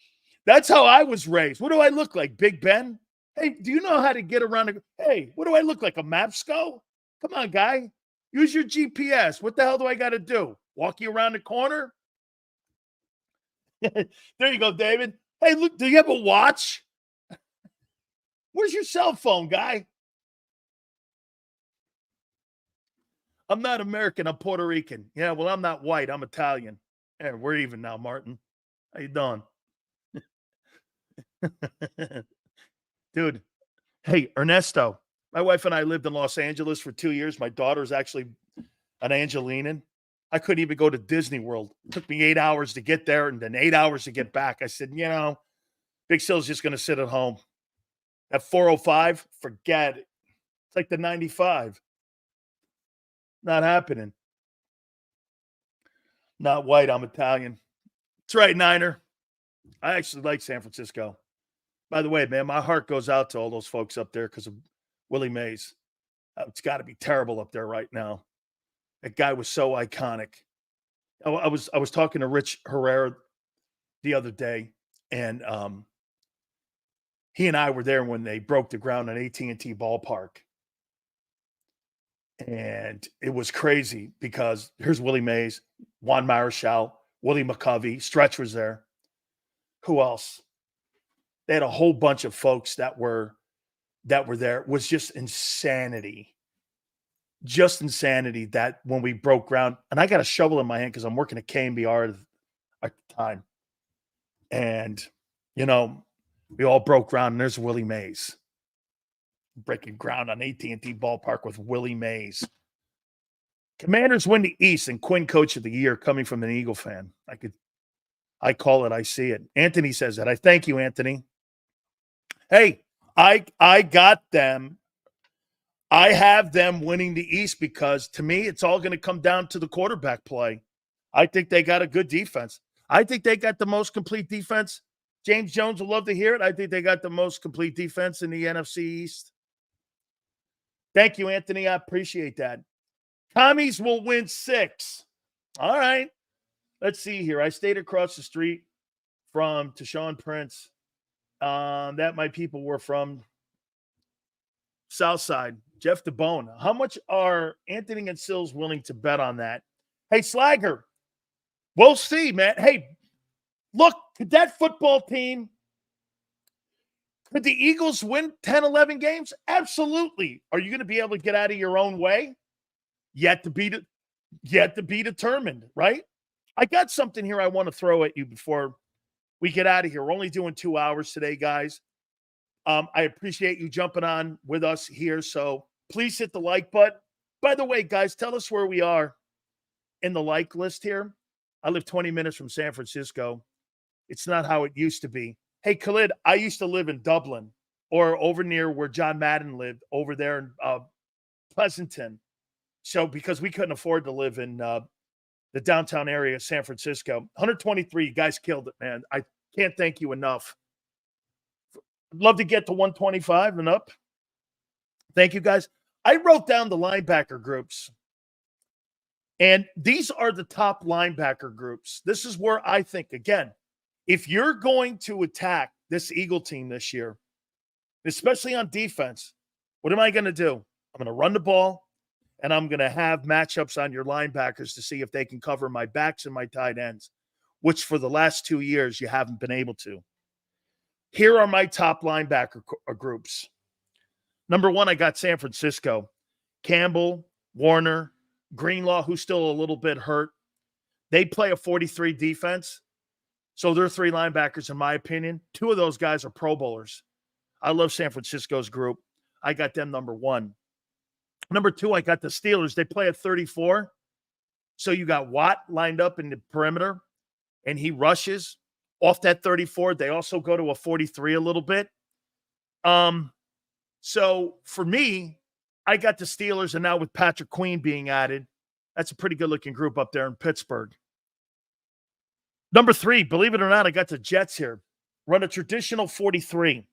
that's how I was raised. What do I look like, Big Ben? Hey, do you know how to get around? Hey, what do I look like, a Mapsco? Come on, guy. Use your GPS. What the hell do I got to do? Walk you around the corner? There you go, David. Hey, look, do you have a watch? Where's your cell phone, guy? I'm not American. I'm Puerto Rican. Yeah, well, I'm not white. I'm Italian. Yeah, we're even now, Martin. How you doing? Dude, hey, Ernesto, my wife and I lived in Los Angeles for 2 years. My daughter's actually an Angelinian. I couldn't even go to Disney World. It took me 8 hours to get there and then 8 hours to get back. I said, Big Sil's just going to sit at home. At 405, forget it. It's like the 95. Not happening. Not white, I'm Italian. That's right, Niner. I actually like San Francisco. By the way, man, my heart goes out to all those folks up there because of Willie Mays. It's got to be terrible up there right now. That guy was so iconic. I was talking to Rich Herrera the other day, and he and I were there when they broke the ground on AT&T Ballpark. And it was crazy because here's Willie Mays, Juan Marichal, Willie McCovey, Stretch was there. Who else? They had a whole bunch of folks that were there. It was just insanity. Just insanity that when we broke ground, and I got a shovel in my hand because I'm working at KMBR at the time. And, we all broke ground, and there's Willie Mays. Breaking ground on AT&T Ballpark with Willie Mays. Commanders win the East and Quinn Coach of the Year coming from an Eagle fan. I call it, I see it. Anthony says that. I thank you, Anthony. Hey, I got them. I have them winning the East because to me, it's all going to come down to the quarterback play. I think they got a good defense. I think they got the most complete defense. James Jones will love to hear it. I think they got the most complete defense in the NFC East. Thank you, Anthony. I appreciate that. Commies will win 6. All right. Let's see here. I stayed across the street from Tashawn Prince. That my people were from Southside. Jeff DeBone. How much are Anthony and Sills willing to bet on that? Hey, Slagger. We'll see, man. Hey, look, could that football team, could the Eagles win 10, 11 games? Absolutely. Are you going to be able to get out of your own way? Yet to be determined, right? I got something here I want to throw at you before we get out of here. We're only doing 2 hours today, guys. I appreciate you jumping on with us here. So please hit the like button. By the way, guys, tell us where we are in the like list here. I live 20 minutes from San Francisco. It's not how it used to be. Hey, Khalid, I used to live in Dublin or over near where John Madden lived over there in Pleasanton. So because we couldn't afford to live in the downtown area of San Francisco. 123, you guys killed it, man. I can't thank you enough. I'd love to get to 125 and up. Thank you, guys. I wrote down the linebacker groups. And these are the top linebacker groups. This is where I think, again, if you're going to attack this Eagle team this year, especially on defense, what am I going to do? I'm going to run the ball, and I'm going to have matchups on your linebackers to see if they can cover my backs and my tight ends, which for the last 2 years you haven't been able to. Here are my top linebacker groups. Number 1, I got San Francisco. Campbell, Warner, Greenlaw, who's still a little bit hurt. They play a 43 defense. So they're 3 linebackers, in my opinion. 2 of those guys are Pro Bowlers. I love San Francisco's group. I got them number 1. Number 2, I got the Steelers. They play at 34. So you got Watt lined up in the perimeter, and he rushes off that 34. They also go to a 43 a little bit. So for me, I got the Steelers, and now with Patrick Queen being added, that's a pretty good-looking group up there in Pittsburgh. Number 3, believe it or not, I got the Jets here. Run a traditional 43.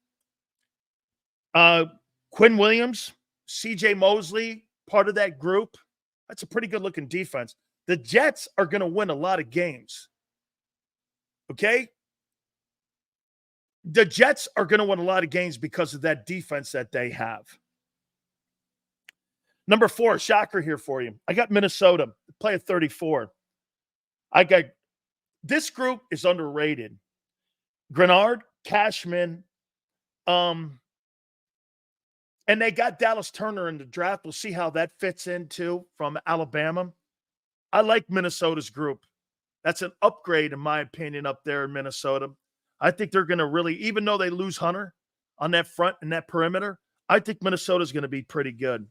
Quinn Williams, C.J. Mosley, part of that group. That's a pretty good-looking defense. The Jets are going to win a lot of games. Okay? The Jets are going to win a lot of games because of that defense that they have. Number 4, shocker here for you. I got Minnesota. Play at 34. This group is underrated. Grenard, Cashman, and they got Dallas Turner in the draft. We'll see how that fits into from Alabama. I like Minnesota's group. That's an upgrade, in my opinion, up there in Minnesota. I think they're going to really, even though they lose Hunter on that front and that perimeter, I think Minnesota's going to be pretty good.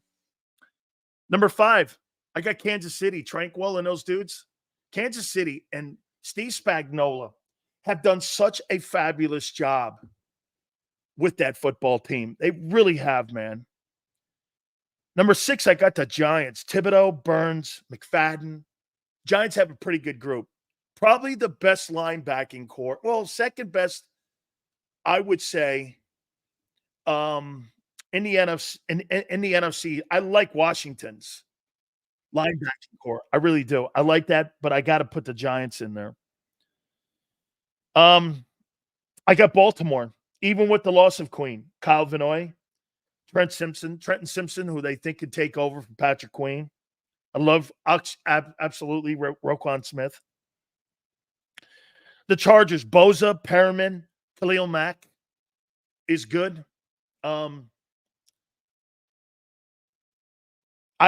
Number 5, I got Kansas City, Tranquil and those dudes. Kansas City and Steve Spagnuolo have done such a fabulous job with that football team. They really have, man. Number 6, I got the Giants. Thibodeau, Burns, McFadden. Giants have a pretty good group. Probably the best linebacking core. Well, second best, I would say, in the NFC. I like Washington's linebacking core. I really do. I like that, but I got to put the Giants in there. I got Baltimore, even with the loss of Queen. Kyle Vinoy, Trenton Simpson, who they think could take over from Patrick Queen. I love absolutely Roquan Smith. The Chargers, Boza, Perriman, Khalil Mack is good. I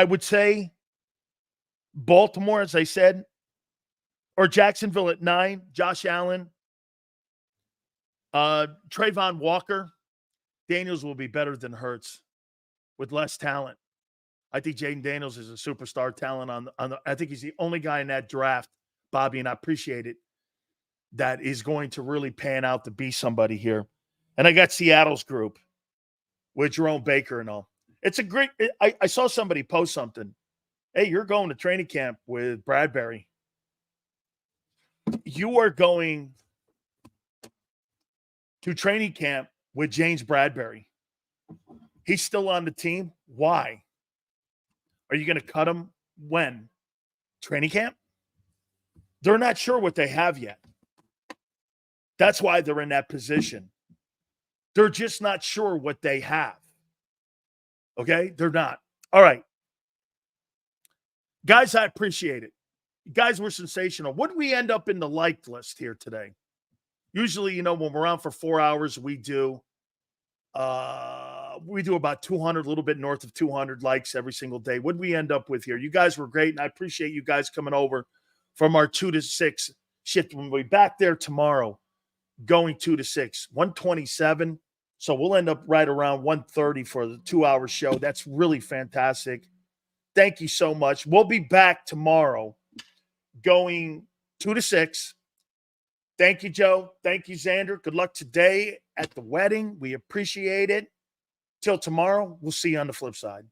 would say Baltimore, as I said, or Jacksonville at 9, Josh Allen, Trayvon Walker. Daniels will be better than Hurts with less talent. I think Jaden Daniels is a superstar talent I think he's the only guy in that draft, Bobby, and I appreciate it, that is going to really pan out to be somebody here. And I got Seattle's group with Jerome Baker and all. It's a great – I saw somebody post something. Hey, you're going to training camp with Bradbury. You are going to training camp with James Bradbury. He's still on the team. Why? Are you going to cut him when? Training camp? They're not sure what they have yet. That's why they're in that position. They're just not sure what they have. Okay? They're not. All right. Guys, I appreciate it. You guys were sensational. What did we end up in the liked list here today? Usually, when we're on for 4 hours, we do about 200, a little bit north of 200 likes every single day. What did we end up with here? You guys were great, and I appreciate you guys coming over from our 2 to 6 shift. We'll be back there tomorrow going 2 to 6, 127. So we'll end up right around 1:30 for the 2-hour show. That's really fantastic. Thank you so much. We'll be back tomorrow going 2 to 6. Thank you, Joe. Thank you, Xander. Good luck today at the wedding. We appreciate it. Till tomorrow, we'll see you on the flip side.